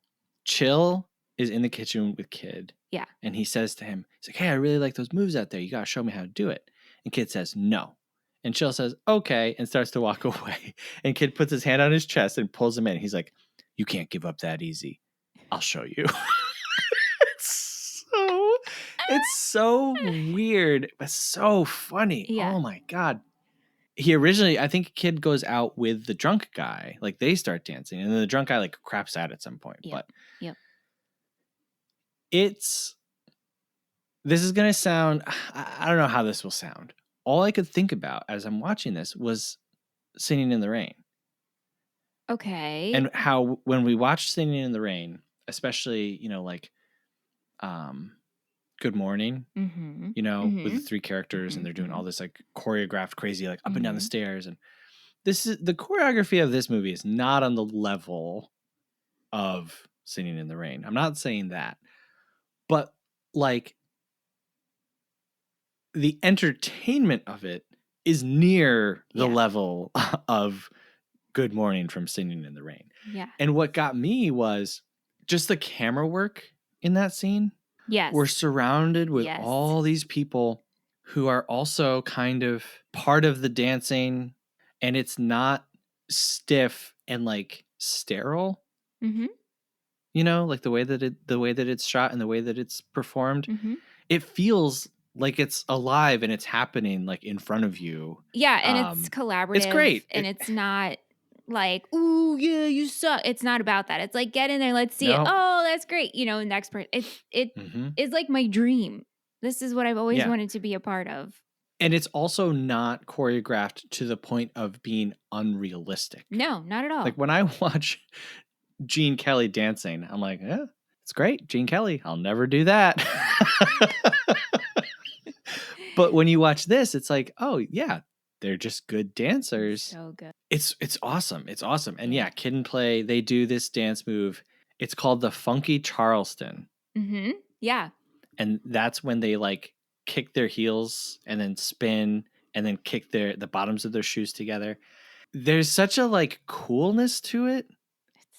Chill is in the kitchen with Kid. Yeah. And he says to him, he's like, hey, I really like those moves out there. You got to show me how to do it. And Kid says, no. And Chill says, okay, and starts to walk away. And Kid puts his hand on his chest and pulls him in. He's like, you can't give up that easy. I'll show you. It's so weird, but so funny. Yeah. Oh my God. He originally, I think Kid goes out with the drunk guy. Like they start dancing, and then the drunk guy like craps out at some point. Yep. But Yep. this is going to sound, I don't know how this will sound. All I could think about as I'm watching this was Singing in the Rain. Okay. And how when we watch Singing in the Rain, especially, like Good Morning, Mm-hmm. with the three characters, and they're doing all this like choreographed crazy, like up and down the stairs. And this is the choreography of this movie is not on the level of Singing in the Rain. I'm not saying that, but like the entertainment of it is near the Yeah. level of Good Morning from Singing in the Rain. Yeah. And what got me was just the camera work in that scene. Yes. We're surrounded with Yes. all these people who are also kind of part of the dancing, and it's not stiff and like sterile. Mm-hmm. You know, like the way that it's shot and the way that it's performed. Mm-hmm. It feels like it's alive and it's happening like in front of you. Yeah, and it's collaborative. It's great. And it's not like, ooh, yeah, you suck. It's not about that. It's like, get in there, let's see it. No. Oh, that's great. Next person. It is like my dream. This is what I've always Yeah. wanted to be a part of. And it's also not choreographed to the point of being unrealistic. No, not at all. Like when I watch Gene Kelly dancing, I'm like, yeah, it's great. Gene Kelly, I'll never do that. But when you watch this, it's like, oh yeah, they're just good dancers. So good. It's awesome. It's awesome. And yeah, Kid and Play, they do this dance move. It's called the Funky Charleston. Mm-hmm. Yeah. And that's when they like kick their heels and then spin and then kick the bottoms of their shoes together. There's such a like coolness to it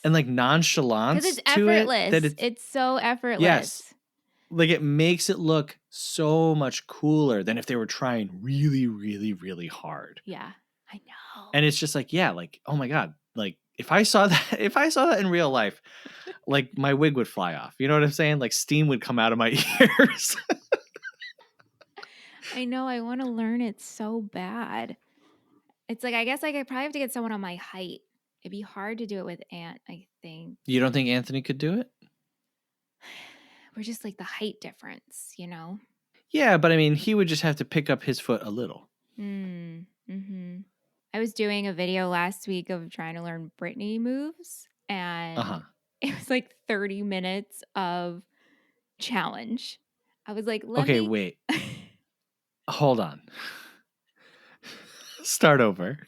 and like nonchalance because it's to effortless. it that it's so effortless. Yes. Like it makes it look so much cooler than if they were trying really, really, really hard. Yeah, I know. And it's just like, yeah, like, oh my God. Like if I saw that in real life, like my wig would fly off. You know what I'm saying? Like steam would come out of my ears. I know. I want to learn it so bad. It's like, I guess I could probably have to get someone on my height. It'd be hard to do it with Ant, I think. You don't think Anthony could do it? We're just like the height difference, Yeah, but I mean, he would just have to pick up his foot a little. Mm-hmm. I was doing a video last week of trying to learn Britney moves, and it was like 30 minutes of challenge. I was like, wait. Hold on. Start over.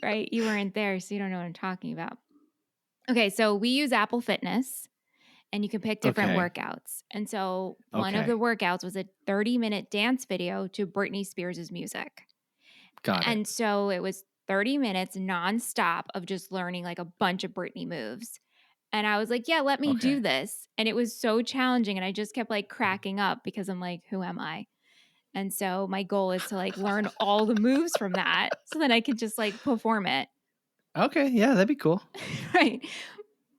Right? You weren't there, so you don't know what I'm talking about. Okay, so we use Apple Fitness, and you can pick different workouts. And so one of the workouts was a 30-minute dance video to Britney Spears' music. Got it. And so it was 30 minutes nonstop of just learning like a bunch of Britney moves. And I was like, yeah, let me do this. And it was so challenging. And I just kept like cracking up because I'm like, who am I? And so my goal is to like learn all the moves from that so that I could just like perform it. Okay. Yeah, that'd be cool. Right.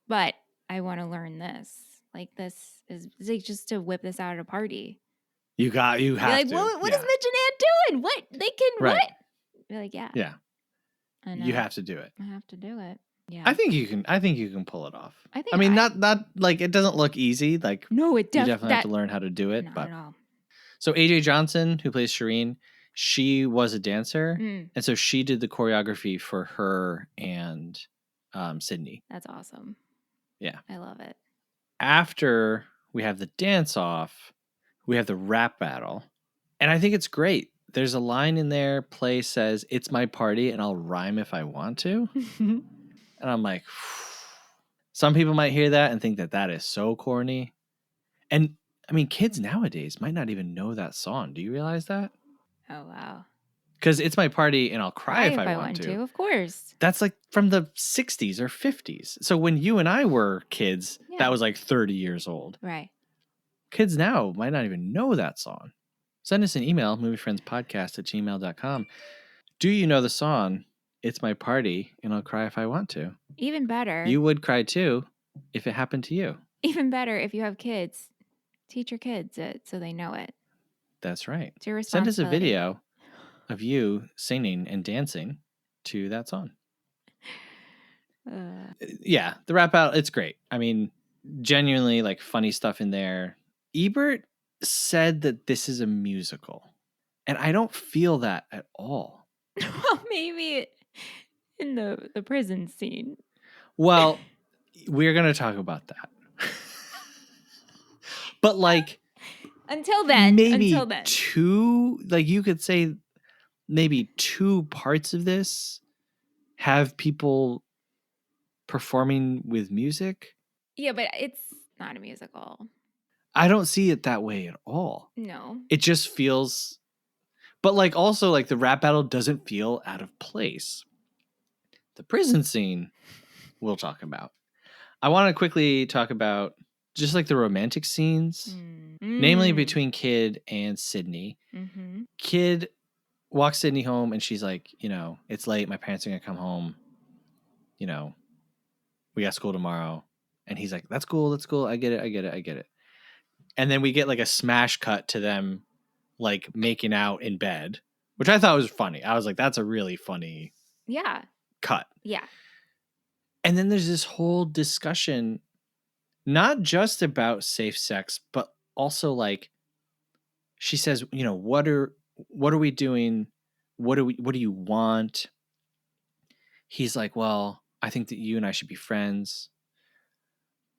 But I want to learn this. Like this is like just to whip this out at a party. You have like, to. What is Mitch and Ant doing? What? They can what? You're like, yeah. Yeah. You have to do it. I have to do it. Yeah. I think you can pull it off. I mean, not like it doesn't look easy. Like no, it you definitely have to learn how to do it. Not but at all. So AJ Johnson, who plays Shireen, she was a dancer, and so she did the choreography for her and Sydney. That's awesome. Yeah, I love it. After we have the dance off, we have the rap battle, and I think it's great. There's a line in there. Play says, "It's my party, and I'll rhyme if I want to." And I'm like, some people might hear that and think that is so corny. And I mean, kids nowadays might not even know that song. Do you realize that? Oh, wow. Because it's my party and I'll cry if I want to. Of course. That's like from the 60s or 50s. So when you and I were kids, that was like 30 years old. Right. Kids now might not even know that song. Send us an email, moviefriendspodcast@gmail.com. Do you know the song, It's My Party and I'll Cry If I Want to? Even better. You would cry too if it happened to you. Even better if you have kids. Teach your kids it so they know it. That's right. It's your Send responsibility. us a video of you singing and dancing to that song. Yeah, the rap out, it's great. I mean, genuinely like funny stuff in there. Ebert said that this is a musical, and I don't feel that at all. Well, maybe in the prison scene. Well, we're going to talk about that. But like until then, two, like you could say maybe two parts of this have people performing with music. Yeah, but it's not a musical. I don't see it that way at all. No. It just feels, But like also like the rap battle doesn't feel out of place. The prison scene we'll talk about. I want to quickly talk about just like the romantic scenes, namely between Kid and Sydney. Mm-hmm. Kid walks Sydney home and she's like, it's late. My parents are going to come home. We got school tomorrow. And he's like, that's cool. That's cool. I get it. And then we get like a smash cut to them like making out in bed, which I thought was funny. I was like, that's a really funny cut. Yeah. And then there's this whole discussion, not just about safe sex, but also like she says, what are we doing? What do you want? He's like, well, I think that you and I should be friends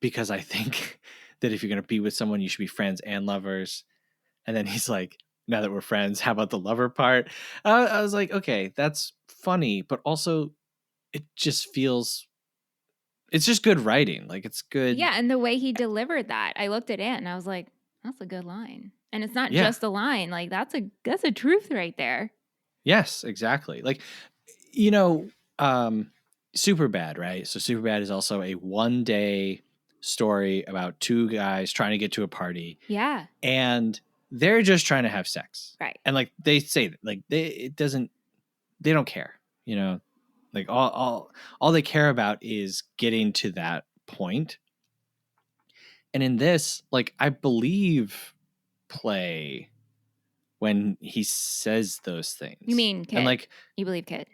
because I think that if you're going to be with someone, you should be friends and lovers. And then he's like, now that we're friends, how about the lover part? I was like, okay, that's funny, but also it just feels, it's just good writing. Like it's good. Yeah, and the way he delivered that, I looked at it and I was like, that's a good line. And it's not Yeah. just a line, like that's a truth right there. Yes, exactly. Like, Superbad, right? So Superbad is also a 1-day story about two guys trying to get to a party. Yeah. And they're just trying to have sex. Right. And like they say that, like they don't care, like all they care about is getting to that point. And in this, like, I believe Play when he says those things. You mean Kid? And like, you believe Kid?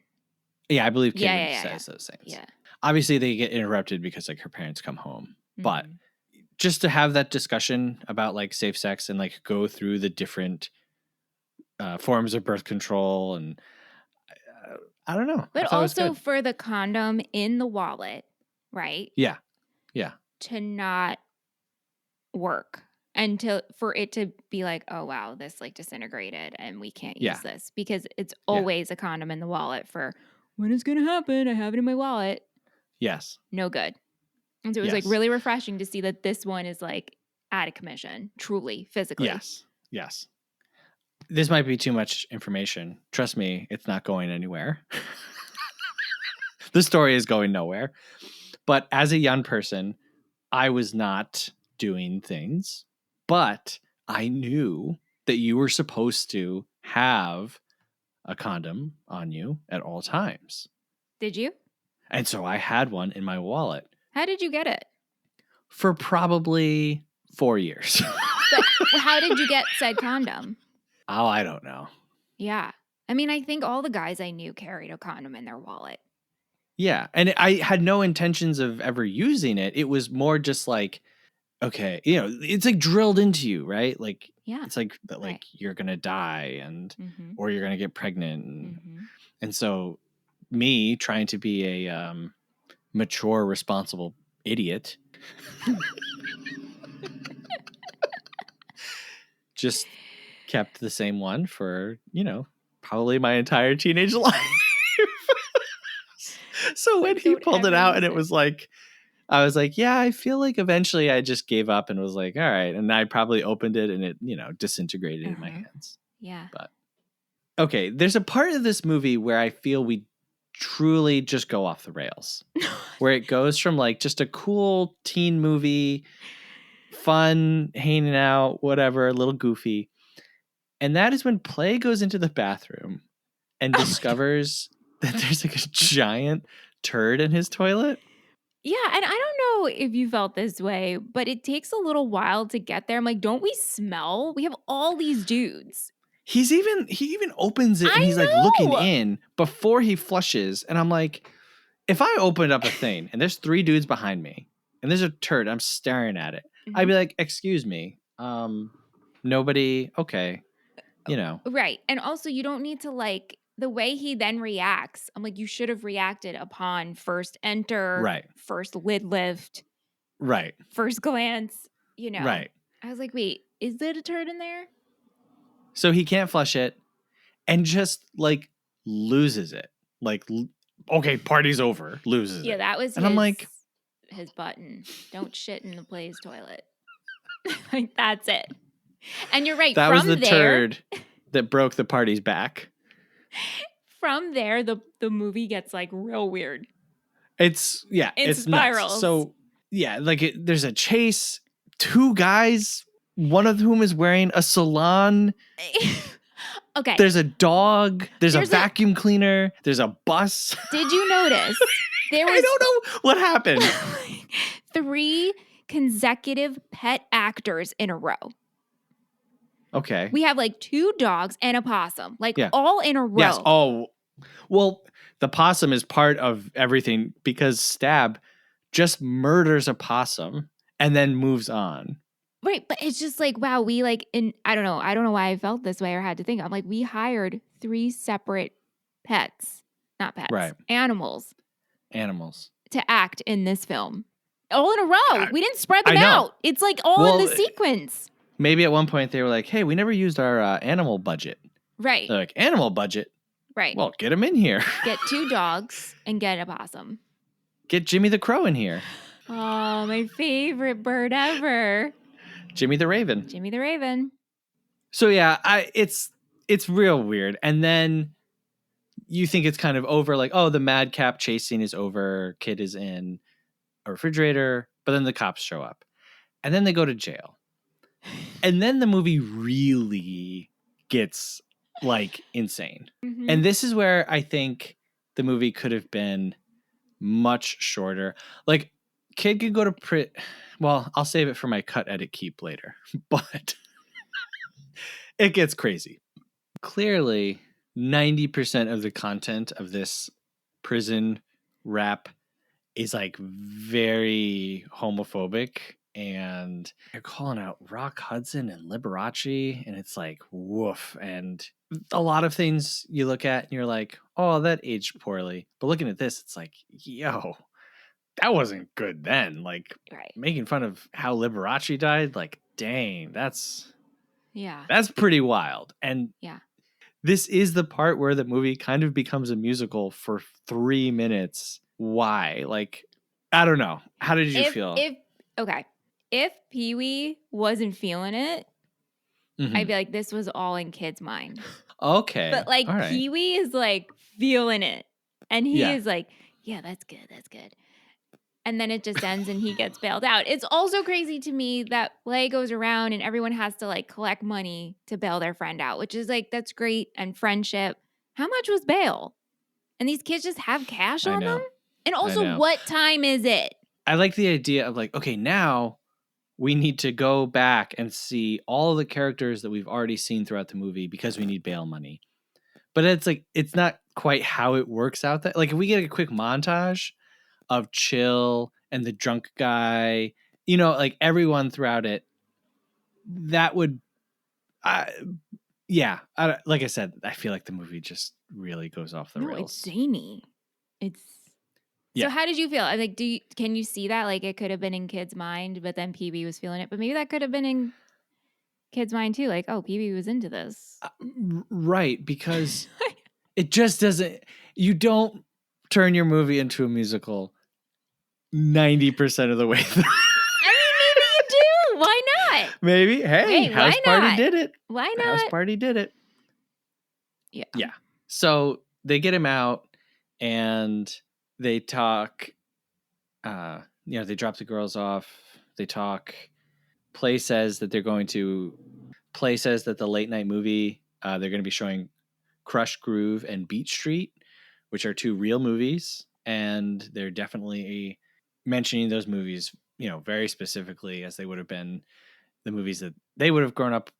Yeah, I believe Kid when he says those things. Yeah. Obviously, they get interrupted because like her parents come home, but just to have that discussion about like safe sex and like go through the different forms of birth control and I don't know. But also for the condom in the wallet, right? Yeah. To not work and for it to be like, oh wow, this like disintegrated and we can't use this because it's always a condom in the wallet for when it's gonna happen. I have it in my wallet. Yes. No good. And so it was like really refreshing to see that this one is like out of commission, truly, physically. Yes. This might be too much information. Trust me, it's not going anywhere. The story is going nowhere. But as a young person, I was not doing things, but I knew that you were supposed to have a condom on you at all times. Did you? And so I had one in my wallet. How did you get it? For probably 4 years. But how did you get said condom? Oh, I don't know. Yeah. I mean, I think all the guys I knew carried a condom in their wallet. Yeah. And I had no intentions of ever using it. It was more just like, okay, it's like drilled into you, right? Like, it's like that, like you're going to die or you're going to get pregnant. And so me trying to be a mature, responsible idiot just kept the same one for, probably my entire teenage life. So when he pulled it out and it was like, I was like, yeah, I feel like eventually I just gave up and was like, all right. And I probably opened it and it, disintegrated in my hands. Yeah. But okay, there's a part of this movie where I feel we truly just go off the rails, where it goes from like just a cool teen movie, fun, hanging out, whatever, a little goofy. And that is when Play goes into the bathroom and discovers that there's like a giant turd in his toilet. Yeah, and I don't know if you felt this way, but it takes a little while to get there. I'm like, don't we smell? We have all these dudes. He even opens it and he's like looking in before he flushes. And I'm like, if I opened up a thing and there's 3 dudes behind me and there's a turd, I'm staring at it. I'd be like, excuse me. Nobody. Okay. Right. And also you don't need to like the way he then reacts. I'm like, you should have reacted upon first enter, first lid lift, first glance, Right. I was like, wait, is there a turd in there? So he can't flush it and just like loses it. Like, okay, party's over, loses it. Yeah, that was I'm like, his button. Don't shit in the Play's toilet. Like, that's it. And you're right. That was the turd that broke the party's back. From there, the movie gets like real weird. It's nuts. spirals. So there's a chase. 2 guys, one of whom is wearing a salon. Okay. There's a dog. There's a vacuum cleaner. There's a bus. Did you notice? I don't know what happened. 3 consecutive pet actors in a row. Okay. We have like 2 dogs and a possum, Yeah. all in a row. Yes. Oh, well, the possum is part of everything because Stab just murders a possum and then moves on. Right. But it's just like, wow, we I don't know why I felt this way or had to think. I'm like, we hired 3 separate pets, not pets, right. animals to act in this film. All in a row. We didn't spread them out. It's like all in the sequence. Maybe at one point they were like, hey, we never used our animal budget. Right. They're like, animal budget? Right. Well, get them in here. Get 2 dogs and get a possum. Get Jimmy the Crow in here. Oh, my favorite bird ever. Jimmy the Raven. Jimmy the Raven. So yeah, it's real weird. And then you think it's kind of over, like, oh, the madcap chase scene is over. Kid is in a refrigerator, but then the cops show up. And then they go to jail. And then the movie really gets like insane. Mm-hmm. And this is where I think the movie could have been much shorter. Like, kid could go to well, I'll save it for my cut, edit, keep later. But it gets crazy. Clearly, 90% of the content of this prison rap is like very homophobic, and they're calling out Rock Hudson and Liberace, and it's like, woof. And a lot of things you look at and you're like, oh, that aged poorly. But looking at this, it's like, yo, that wasn't good then. Like, making fun of how Liberace died, like, dang, that's pretty wild. And this is the part where the movie kind of becomes a musical for 3 minutes. Why? Like, I don't know. How did you feel? If Pee-wee wasn't feeling it, I'd be like, this was all in Kid's mind. Okay. But like, Pee-wee is like feeling it. And he is like, yeah, that's good. That's good. And then it just ends and he gets bailed out. It's also crazy to me that play goes around and everyone has to like collect money to bail their friend out, which is like, that's great. And friendship. How much was bail? And these kids just have cash on them? And also, what time is it? I like the idea of like, okay, now we need to go back and see all of the characters that we've already seen throughout the movie because we need bail money. But it's like, it's not quite how it works out. That like, if we get a quick montage of Chill and the drunk guy, you know, like everyone throughout it, that would, like I said, I feel like the movie just really goes off the rails. It's zany. So how did you feel? Like, can you see that? Like, it could have been in Kid's mind, but then PB was feeling it. But maybe that could have been in Kid's mind too. Like, oh, PB was into this. Right, because it just doesn't. You don't turn your movie into a musical 90% of the way through. I mean, maybe you do. Why not? Maybe. Hey, House Party did it. Why not? House Party did it. Yeah. Yeah. So they get him out and they talk, they drop the girls off. They talk. Play says that the late night movie, they're going to be showing Crush Groove and Beat Street, which are 2 real movies. And they're definitely mentioning those movies, very specifically, as they would have been the movies that they would have grown up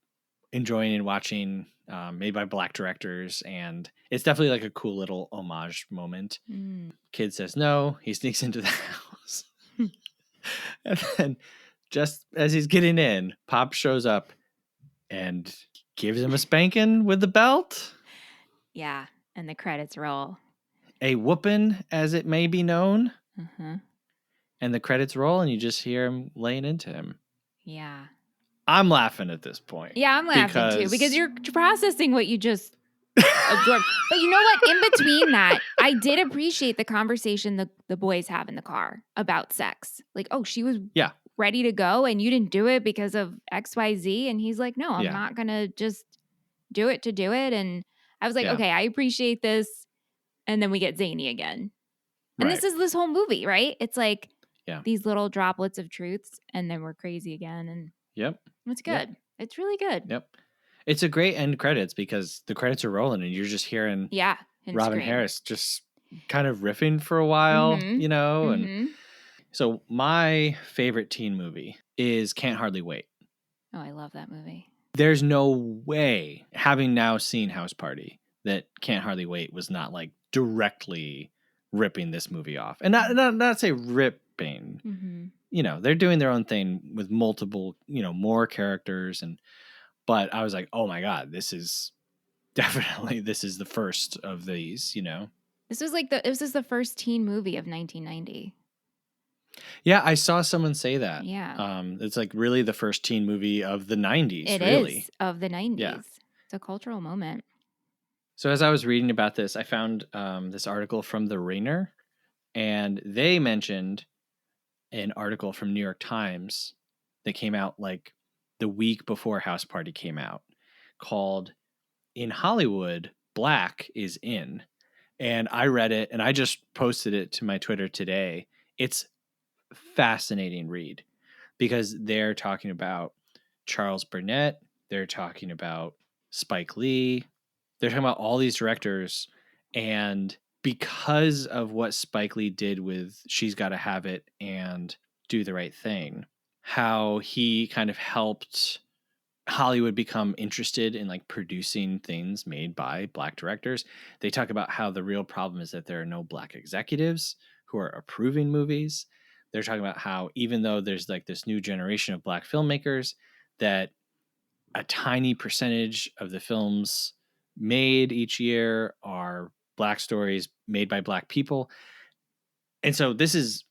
enjoying and watching, made by Black directors. And it's definitely like a cool little homage moment. Kid says no. He sneaks into the house. And then just as he's getting in, Pop shows up and gives him a spanking with the belt. Yeah. And the credits roll. A whooping, as it may be known. Mm-hmm. And the credits roll and you just hear him laying into him. Yeah. I'm laughing at this point. Yeah, I'm laughing too because you're processing what you just absorbed. But you know what? In between that, I did appreciate the conversation the boys have in the car about sex. Like, oh, she was ready to go and you didn't do it because of XYZ. And he's like, no, I'm not going to just do it to do it. And I was like, Yeah. okay, I appreciate this. And then we get zany again. And Right. this is this whole movie, right? It's like Yeah. these little droplets of truths, and then we're crazy again. And Yep. it's Yep. good. It's really good. Yep. It's a great end credits because the credits are rolling and you're just hearing Yeah. And Robin scream. Harris just kind of riffing for a while, Mm-hmm. you know? And Mm-hmm. so my favorite teen movie is Can't Hardly Wait. Oh, I love that movie. There's no way, having now seen House Party, that Can't Hardly Wait was not like directly ripping this movie off. And not say ripping. Mm-hmm. You know, they're doing their own thing with multiple, you know, more characters but I was like, "Oh my god, this is the first of these, you know." This was the first teen movie of 1990. Yeah, I saw someone say that. Yeah. It's like really the first teen movie of the 90s, It really. is of the 90s. Yeah. It's a cultural moment. So as I was reading about this, I found this article from The Ringer, and they mentioned an article from New York Times that came out like the week before House Party came out, called "In Hollywood, Black is In." And I read it and I just posted it to my Twitter today. It's fascinating read because they're talking about Charles Burnett, they're talking about Spike Lee, they're talking about all these directors, and because of what Spike Lee did with She's Gotta Have It and Do the Right Thing, how he kind of helped Hollywood become interested in like producing things made by Black directors. They talk about how the real problem is that there are no Black executives who are approving movies. They're talking about how even though there's like this new generation of Black filmmakers, that a tiny percentage of the films made each year are Black stories made by Black people. And so this is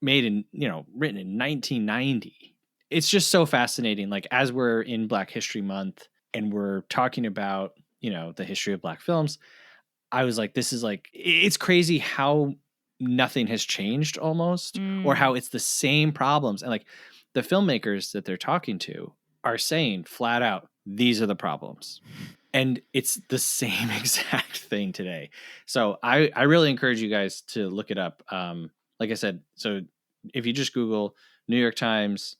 made in, written in 1990. It's just so fascinating. Like as we're in Black History Month and we're talking about, the history of Black films, I was like, this is like, it's crazy how nothing has changed almost, or how it's the same problems. And like the filmmakers that they're talking to are saying flat out, these are the problems. And it's the same exact thing today. So I really encourage you guys to look it up. Like I said, so if you just Google New York Times,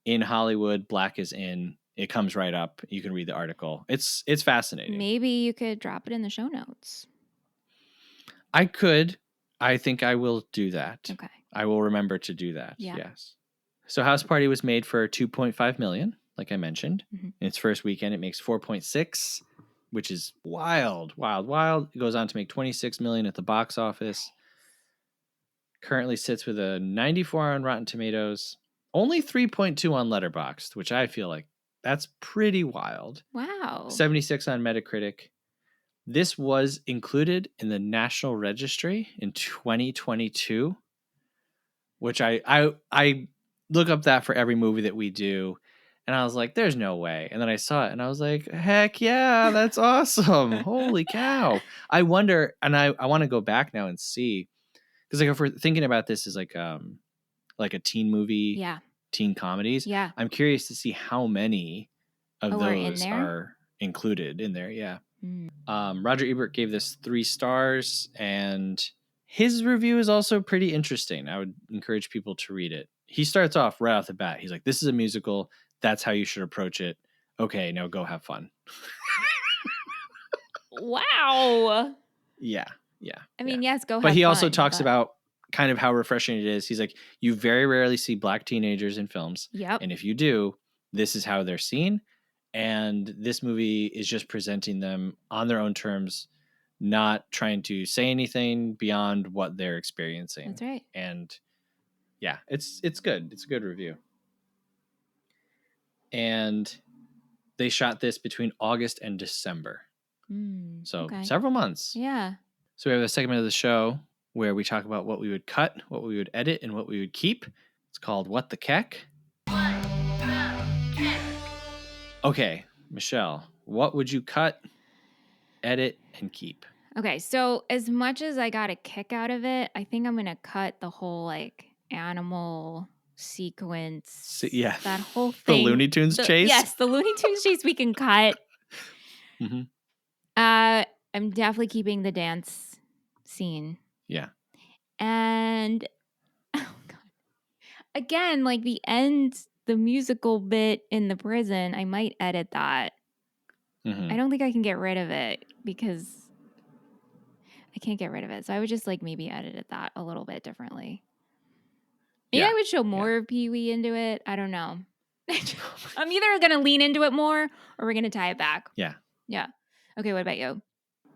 "In Hollywood, Black is In," it comes right up. You can read the article. It's fascinating. Maybe you could drop it in the show notes. I could. I think I will do that. Okay. I will remember to do that. Yeah. Yes. So House Party was made for $2.5 million, like I mentioned. Mhm. In its first weekend, it makes 4.6, which is wild, wild, wild. It goes on to make 26 million at the box office. Currently sits with a 94 on Rotten Tomatoes, only 3.2 on Letterboxd, which I feel like that's pretty wild. Wow. 76 on Metacritic. This was included in the National Registry in 2022, which I look up that for every movie that we do. And I was like, there's no way. And then I saw it and I was like, heck yeah, that's awesome. Holy cow. I wonder, and I want to go back now and see, because like if we're thinking about this as like a teen movie, Yeah. teen comedies, Yeah. I'm curious to see how many of are in those there? are included in there. Yeah. Mm. Roger Ebert gave this 3 stars, and his review is also pretty interesting. I would encourage people to read it. He starts off right off the bat. He's like, this is a musical. That's how you should approach it. Okay, now go have fun. Wow. Yeah. I mean, yes, go have But he also fun, talks but- about kind of how refreshing it is. He's like, you very rarely see Black teenagers in films. Yep. And if you do, this is how they're seen. And this movie is just presenting them on their own terms, not trying to say anything beyond what they're experiencing. That's right. And yeah, it's good. It's a good review. And they shot this between August and December. So okay. several months. Yeah. So we have a segment of the show where we talk about what we would cut, what we would edit, and what we would keep. It's called What the Keck. Okay, Michelle, what would you cut, edit, and keep? Okay, so as much as I got a kick out of it, I think I'm gonna cut the whole like animal sequence. Yeah, that whole the thing. Looney Tunes chase. Yes, the Looney Tunes chase we can cut. Mm-hmm. I'm definitely keeping the dance scene. Yeah. And oh god. Again, like the end, the musical bit in the prison, I might edit that. Mm-hmm. I don't think I can get rid of it because I can't get rid of it. So I would just like maybe edit that a little bit differently. Maybe I Yeah. would show Yeah. more of Pee Wee into it. I don't know. I'm either going to lean into it more or we're going to tie it back. Yeah. Yeah. Okay, what about you?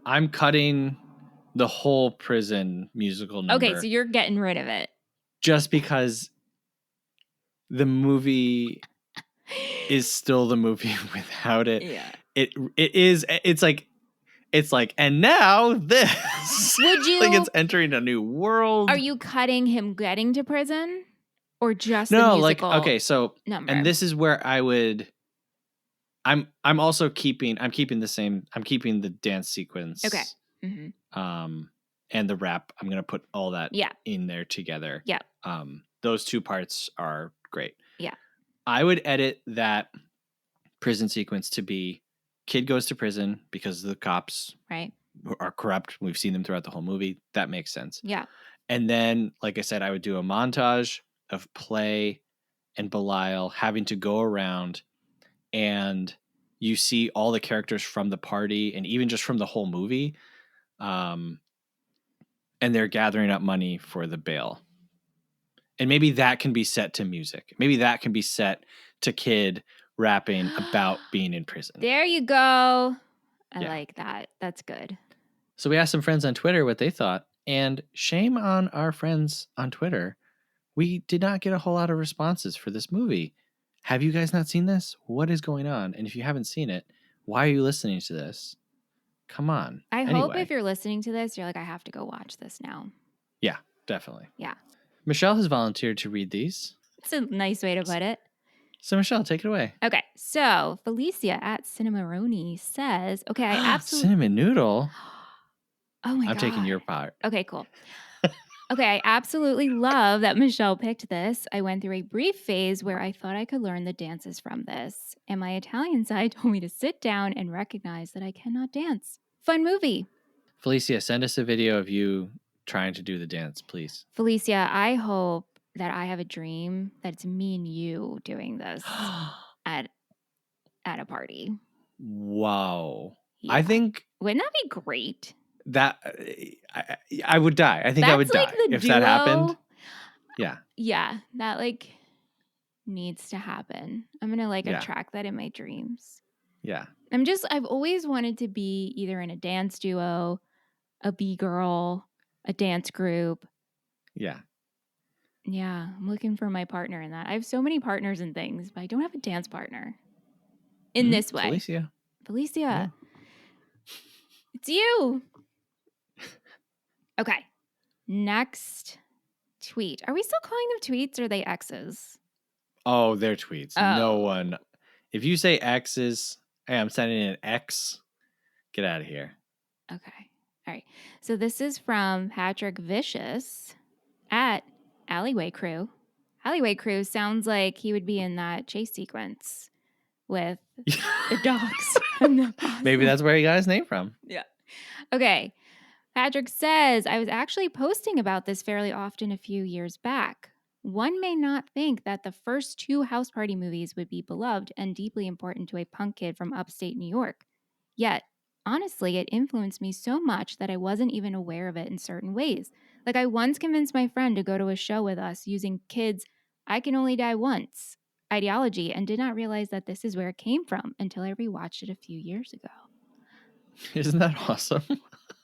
I'm cutting the whole prison musical number. Okay, so you're getting rid of it. Just because the movie is still the movie without it. Yeah. It's like, and now this. Would you like it's entering a new world. Are you cutting him getting to prison or just the No, like musical okay, so number? and this is where I would I'm also keeping the dance sequence. Okay. Mm-hmm. And the rap. I'm gonna put all that Yeah. in there together. Yeah. Those two parts are great. Yeah. I would edit that prison sequence to be kid goes to prison because the cops Right. are corrupt. We've seen them throughout the whole movie. That makes sense. Yeah. And then, like I said, I would do a montage of Play and Belial having to go around, and you see all the characters from the party and even just from the whole movie. And they're gathering up money for the bail. And maybe that can be set to music. Maybe that can be set to kid rapping about being in prison. There you go. I like that. That's good. So we asked some friends on Twitter what they thought, and shame on our friends on Twitter. We did not get a whole lot of responses for this movie. Have you guys not seen this? What is going on? And if you haven't seen it, why are you listening to this? Come on. I Anyway. hope if you're listening to this, you're like, I have to go watch this now. Yeah, definitely. Yeah. Michelle has volunteered to read these. It's a nice way to put it. So Michelle, take it away. Okay. So Felicia at Cinnamoroni says, okay, I absolutely. Cinnamon noodle. Oh my God. I'm taking your part. Okay, cool. Okay, I absolutely love that Michelle picked this. I went through a brief phase where I thought I could learn the dances from this, and my Italian side told me to sit down and recognize that I cannot dance. Fun movie. Felicia, send us a video of you trying to do the dance, please. Felicia, I hope that I have a dream that it's me and you doing this at a party. Wow. Yeah. I think Wouldn't that be great? that I would die. I think I would That's like die the if duo. that happened. Yeah. Yeah, that like needs to happen. I'm gonna like Yeah. attract that in my dreams. Yeah. I've always wanted to be either in a dance duo, a B-girl, a dance group. Yeah. Yeah, I'm looking for my partner in that. I have so many partners in things, but I don't have a dance partner in this way. Felicia, Yeah. it's you. Okay, next tweet. Are we still calling them tweets or are they X's? Oh, they're tweets. Oh. No one. If you say X's, hey, I'm sending an X. Get out of here. Okay. All right. So this is from Patrick Vicious at Alleyway Crew. Alleyway Crew sounds like he would be in that chase sequence with the dogs. And the possum. Maybe that's where he got his name from. Yeah. Okay. Patrick says, I was actually posting about this fairly often a few years back. One may not think that the first two House Party movies would be beloved and deeply important to a punk kid from upstate New York. Yet, honestly, it influenced me so much that I wasn't even aware of it in certain ways. Like, I once convinced my friend to go to a show with us using kids' I Can Only Die Once ideology and did not realize that this is where it came from until I rewatched it a few years ago. Isn't that awesome?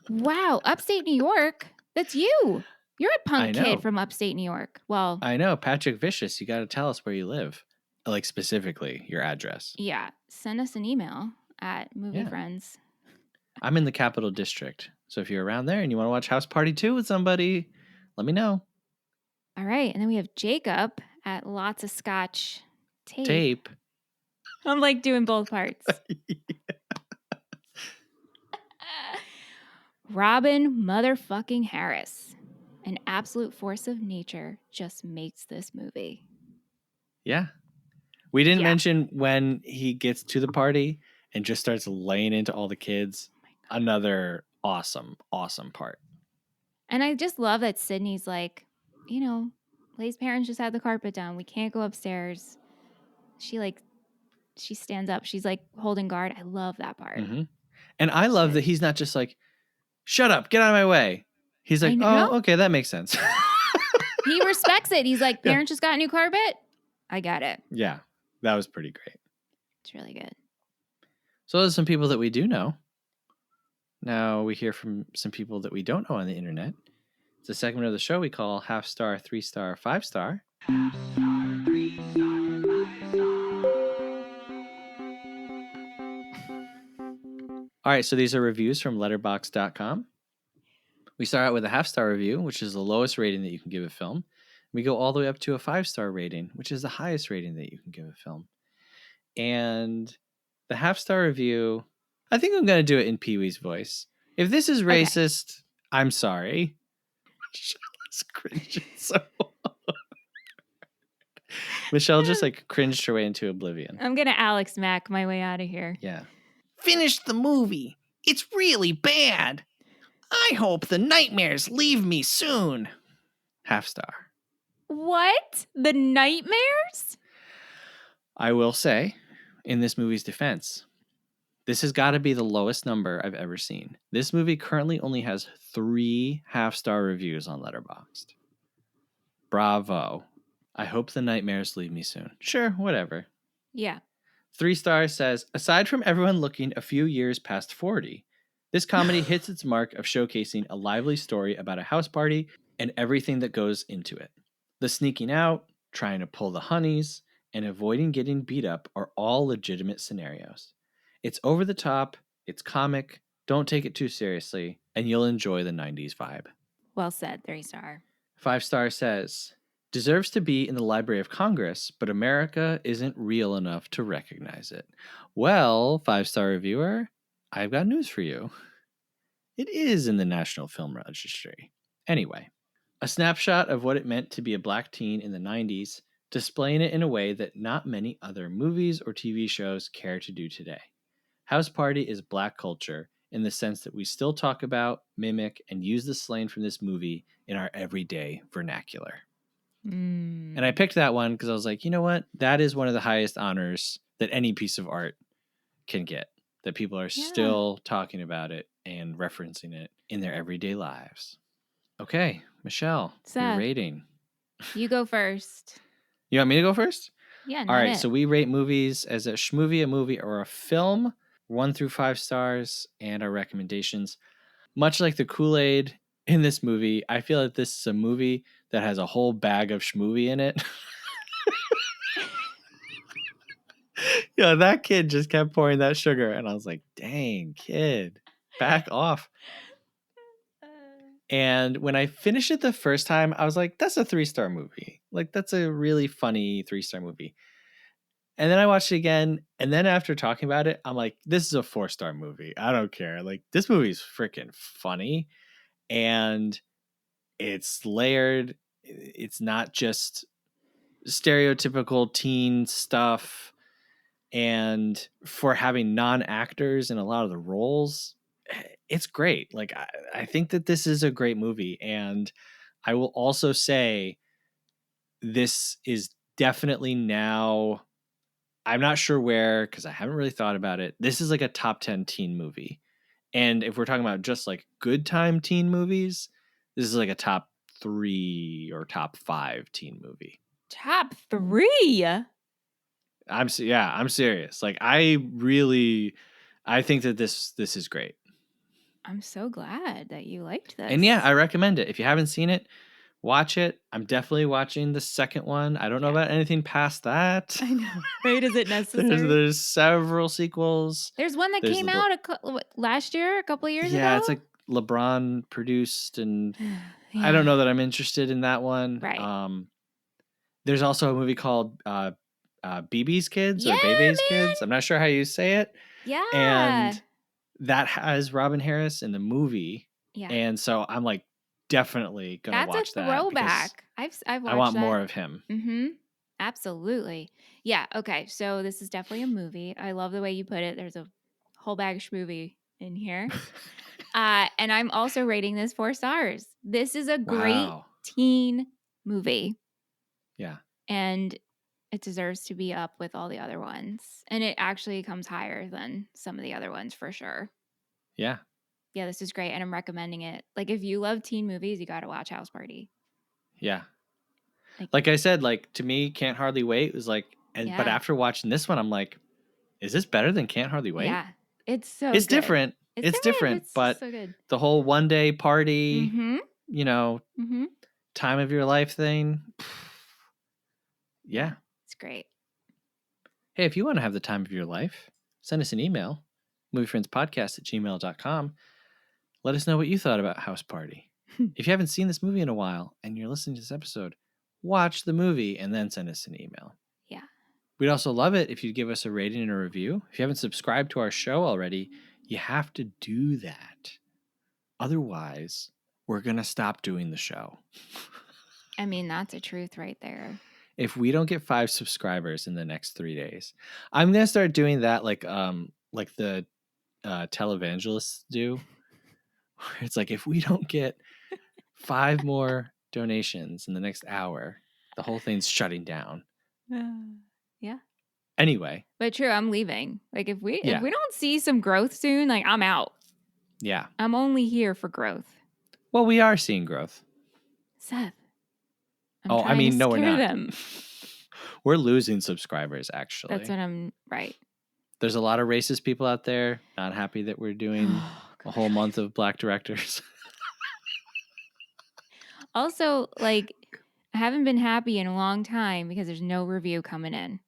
Wow, upstate New York. That's you. You're a punk I know. kid from upstate New York. Well, I know. Patrick Vicious, you got to tell us where you live. Like specifically your address. yeah. Send us an email at Movie Friends. I'm in the Capital District. So if you're around there and you want to watch House Party 2 with somebody, let me know. All right. And then we have Jacob at Lots of Scotch Tape. I'm like doing both parts. Robin motherfucking Harris. An absolute force of nature just makes this movie. Yeah. We didn't mention when he gets to the party and just starts laying into all the kids. Oh my God. Another awesome part. And I just love that Sydney's like, Lay's parents just had the carpet down. We can't go upstairs. She stands up. She's like holding guard. I love that part. Mm-hmm. And I love that he's not just like, shut up, get out of my way. He's like, oh, okay, that makes sense. He respects it. He's like, parents just got new carpet. I got it. Yeah, that was pretty great. It's really good. So there's some people that we do know. Now we hear from some people that we don't know on the internet. It's a segment of the show we call Half Star, 3-Star, 5-Star. Half Star, 3-Star, 5-Star. All right, so these are reviews from letterboxd.com. We start out with a half-star review, which is the lowest rating that you can give a film. We go all the way up to a 5-star rating, which is the highest rating that you can give a film. And the half-star review, I think I'm going to do it in Pee-wee's voice. If this is racist, I'm sorry. Michelle's cringing so hard. Michelle just like cringed her way into oblivion. I'm going to Alex Mack my way out of here. Yeah. Finish the movie. It's really bad. I hope the nightmares leave me soon. Half-star. What? The nightmares? I will say, in this movie's defense, this has got to be the lowest number I've ever seen. This movie currently only has 3 half-star reviews on Letterboxd. Bravo. I hope the nightmares leave me soon. Sure, whatever. Yeah. 3 stars says, aside from everyone looking a few years past 40, this comedy hits its mark of showcasing a lively story about a house party and everything that goes into it. The sneaking out, trying to pull the honeys, and avoiding getting beat up are all legitimate scenarios. It's over the top, it's comic, don't take it too seriously, and you'll enjoy the 90s vibe. Well said, 3-star. 5 star says, deserves to be in the Library of Congress, but America isn't real enough to recognize it. Well, 5-star reviewer, I've got news for you. It is in the National Film Registry. Anyway, a snapshot of what it meant to be a black teen in the 90s, displaying it in a way that not many other movies or TV shows care to do today. House Party is black culture in the sense that we still talk about, mimic, and use the slang from this movie in our everyday vernacular. And I picked that one because I was like, you know what? That is one of the highest honors that any piece of art can get. That people are still talking about it and referencing it in their everyday lives. Okay, Michelle, Seth, your rating. You go first. You want me to go first? Yeah. All right, so we rate movies as a schmovie, a movie, or a film, 1 through 5 stars, and our recommendations. Much like the Kool-Aid in this movie, I feel that this is a movie that has a whole bag of schmovie in it. Yeah, that kid just kept pouring that sugar, and I was like, dang, kid, back off. And when I finished it the first time, I was like, that's a 3-star movie. Like, that's a really funny 3-star movie. And then I watched it again, and then after talking about it, I'm like, this is a 4-star movie. I don't care. Like, this movie's freaking funny, and it's layered. It's not just stereotypical teen stuff. And for having non-actors in a lot of the roles, it's great. Like, I think that this is a great movie. And I will also say this is definitely now, I'm not sure where, because I haven't really thought about it. This is like a top 10 teen movie. And if we're talking about just like good time teen movies, this is like a top 3 or top 5 teen movie. Top 3? I'm serious. Like, I think that this is great. I'm so glad that you liked this. And yeah, I recommend it. If you haven't seen it, watch it. I'm definitely watching the second one. I don't know about anything past that. I know. Right? Is it necessary? There's several sequels. There's one that came out last year, a couple of years ago. Yeah, it's like LeBron produced, and I don't know that I'm interested in that one. Right. There's also a movie called BB's Kids or Bebe's Kids. I'm not sure how you say it. Yeah. And that has Robin Harris in the movie. Yeah. And so I'm like definitely going to watch that. That's a throwback. I've watched I want that. more of him. Mm-hmm. Absolutely. Yeah. Okay. So this is definitely a movie. I love the way you put it. There's a whole bag schmovie in here. And I'm also rating this 4 stars. This is a great Wow. teen movie, Yeah. and it deserves to be up with all the other ones. And it actually comes higher than some of the other ones for sure. Yeah. Yeah, this is great, and I'm recommending it. Like, if you love teen movies, you got to watch House Party. Yeah. Like, Like I said, like to me, Can't Hardly Wait was like, but yeah, after watching this one, I'm like, is this better than Can't Hardly Wait? yeah, it's so It's good. different. It's It's different, but different, it's but so good. the whole one day party, Mm-hmm. you know, Mm-hmm. time of your life thing. Yeah. It's great. Hey, if you want to have the time of your life, send us an email, moviefriendspodcast@gmail.com. Let us know what you thought about House Party. If you haven't seen this movie in a while and you're listening to this episode, watch the movie and then send us an email. Yeah. We'd also love it if you'd give us a rating and a review. If you haven't subscribed to our show already, you have to do that. Otherwise, we're going to stop doing the show. I mean, that's a truth right there. If we don't get 5 subscribers in the next 3 days, I'm going to start doing that like the televangelists do. It's like, if we don't get 5 more donations in the next hour, the whole thing's shutting down. Yeah. Anyway. But true, I'm leaving. Like, if we Yeah. don't see some growth soon, like, I'm out. Yeah. I'm only here for growth. Well, we are seeing growth. Seth. No, we're not. Them. We're losing subscribers, actually. That's what I'm right. There's a lot of racist people out there not happy that we're doing a whole month of Black directors. Also, like, I haven't been happy in a long time because there's no review coming in.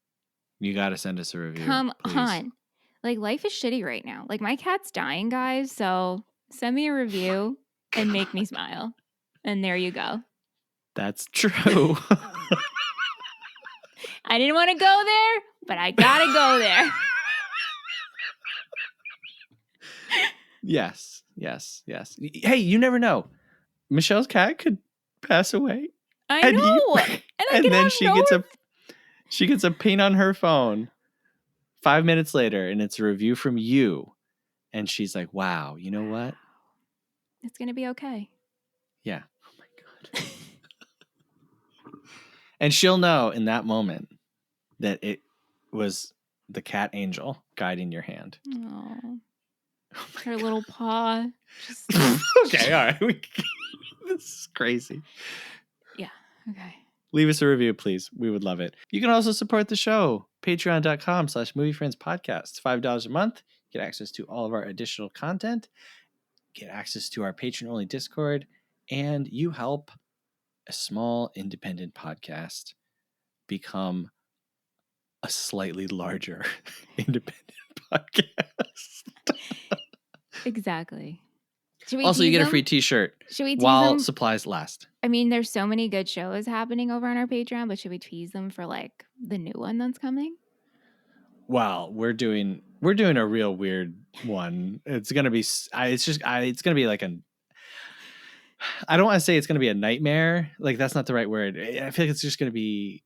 You got to send us a review. Come please. on. Like, life is shitty right now. Like, my cat's dying, guys. So send me a review and make me smile. And there you go. That's true. I didn't want to go there, but I got to go there. Yes. Hey, you never know. Michelle's cat could pass away. I know. And then she gets a ping on her phone 5 minutes later, and it's a review from you. And she's like, wow, you know what? It's going to be okay. Yeah. Oh my God. And she'll know in that moment that it was the cat angel guiding your hand. Oh, her little paw. Just... Okay, all right. This is crazy. Yeah, okay. Leave us a review, please. We would love it. You can also support the show. Patreon.com/moviefriendspodcast. It's $5 a month. Get access to all of our additional content. Get access to our patron-only Discord. And you help a small independent podcast become a slightly larger independent podcast. Exactly. Also, you get a free t-shirt while supplies last. I mean, there's so many good shows happening over on our Patreon, but should we tease them for like the new one that's coming? Well, we're doing a real weird one. It's gonna be it's gonna be like I don't want to say it's gonna be a nightmare. Like, that's not the right word. I feel like it's just gonna be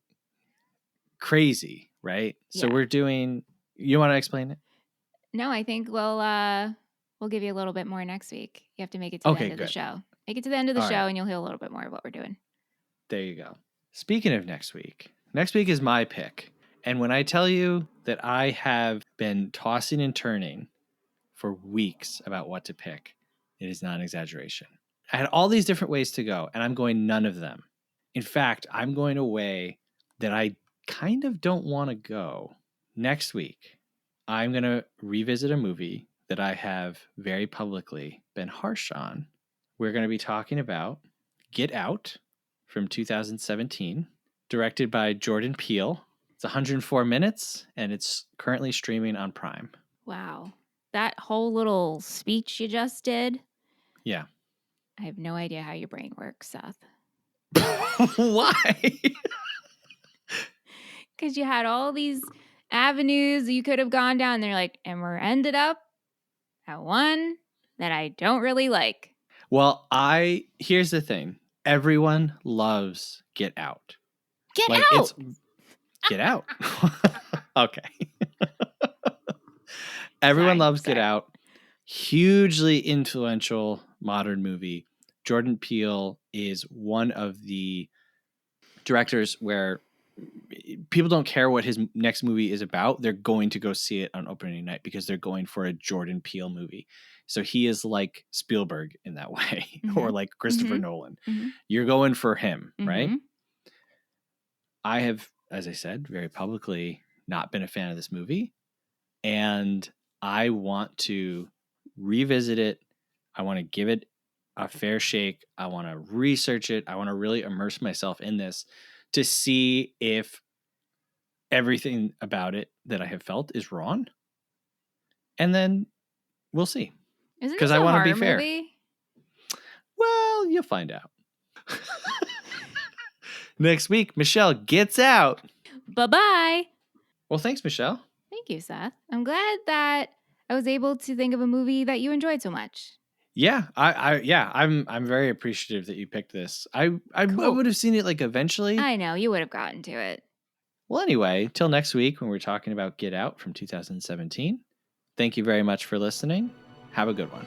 crazy, right? So we're doing. You want to explain it? No, I think we'll give you a little bit more next week. You have to make it to the end of the show. Make it to the end of the show, and you'll hear a little bit more of what we're doing. There you go. Speaking of next week is my pick. And when I tell you that I have been tossing and turning for weeks about what to pick, it is not an exaggeration. I had all these different ways to go, and I'm going none of them. In fact, I'm going a way that I kind of don't want to go. Next week, I'm going to revisit a movie that I have very publicly been harsh on. We're going to be talking about Get Out from 2017, directed by Jordan Peele. It's 104 minutes, and it's currently streaming on Prime. Wow. That whole little speech you just did. Yeah. I have no idea how your brain works, Seth. Why? Because you had all these avenues you could have gone down. They're like, and we're ended up at one that I don't really like. Well, here's the thing. Everyone loves Get Out. Get out! Get Out. Okay. Everyone Sorry, loves Get sorry. Out. Hugely influential modern movie. Jordan Peele is one of the directors where people don't care what his next movie is about. They're going to go see it on opening night because they're going for a Jordan Peele movie. So he is like Spielberg in that way, or like Christopher Nolan. You're going for him, right? I have, as I said, very publicly not been a fan of this movie. And I want to revisit it. I want to give it a fair shake. I want to research it. I want to really immerse myself in this to see if everything about it that I have felt is wrong. And then we'll see. Isn't Because this I a want to be horror fair. movie? Well, you'll find out. Next week, Michelle gets out. Bye-bye. Well, thanks, Michelle. Thank you, Seth. I'm glad that I was able to think of a movie that you enjoyed so much. Yeah, I'm very appreciative that you picked this. I Cool. would have seen it like eventually. I know, you would have gotten to it. Well, anyway, till next week when we're talking about Get Out from 2017. Thank you very much for listening. Have a good one.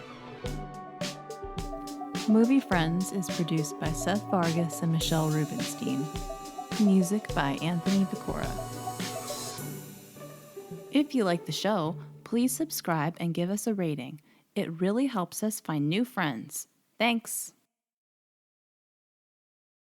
Movie Friends is produced by Seth Vargas and Michelle Rubenstein. Music by Anthony Pecora. If you like the show, please subscribe and give us a rating. It really helps us find new friends. Thanks!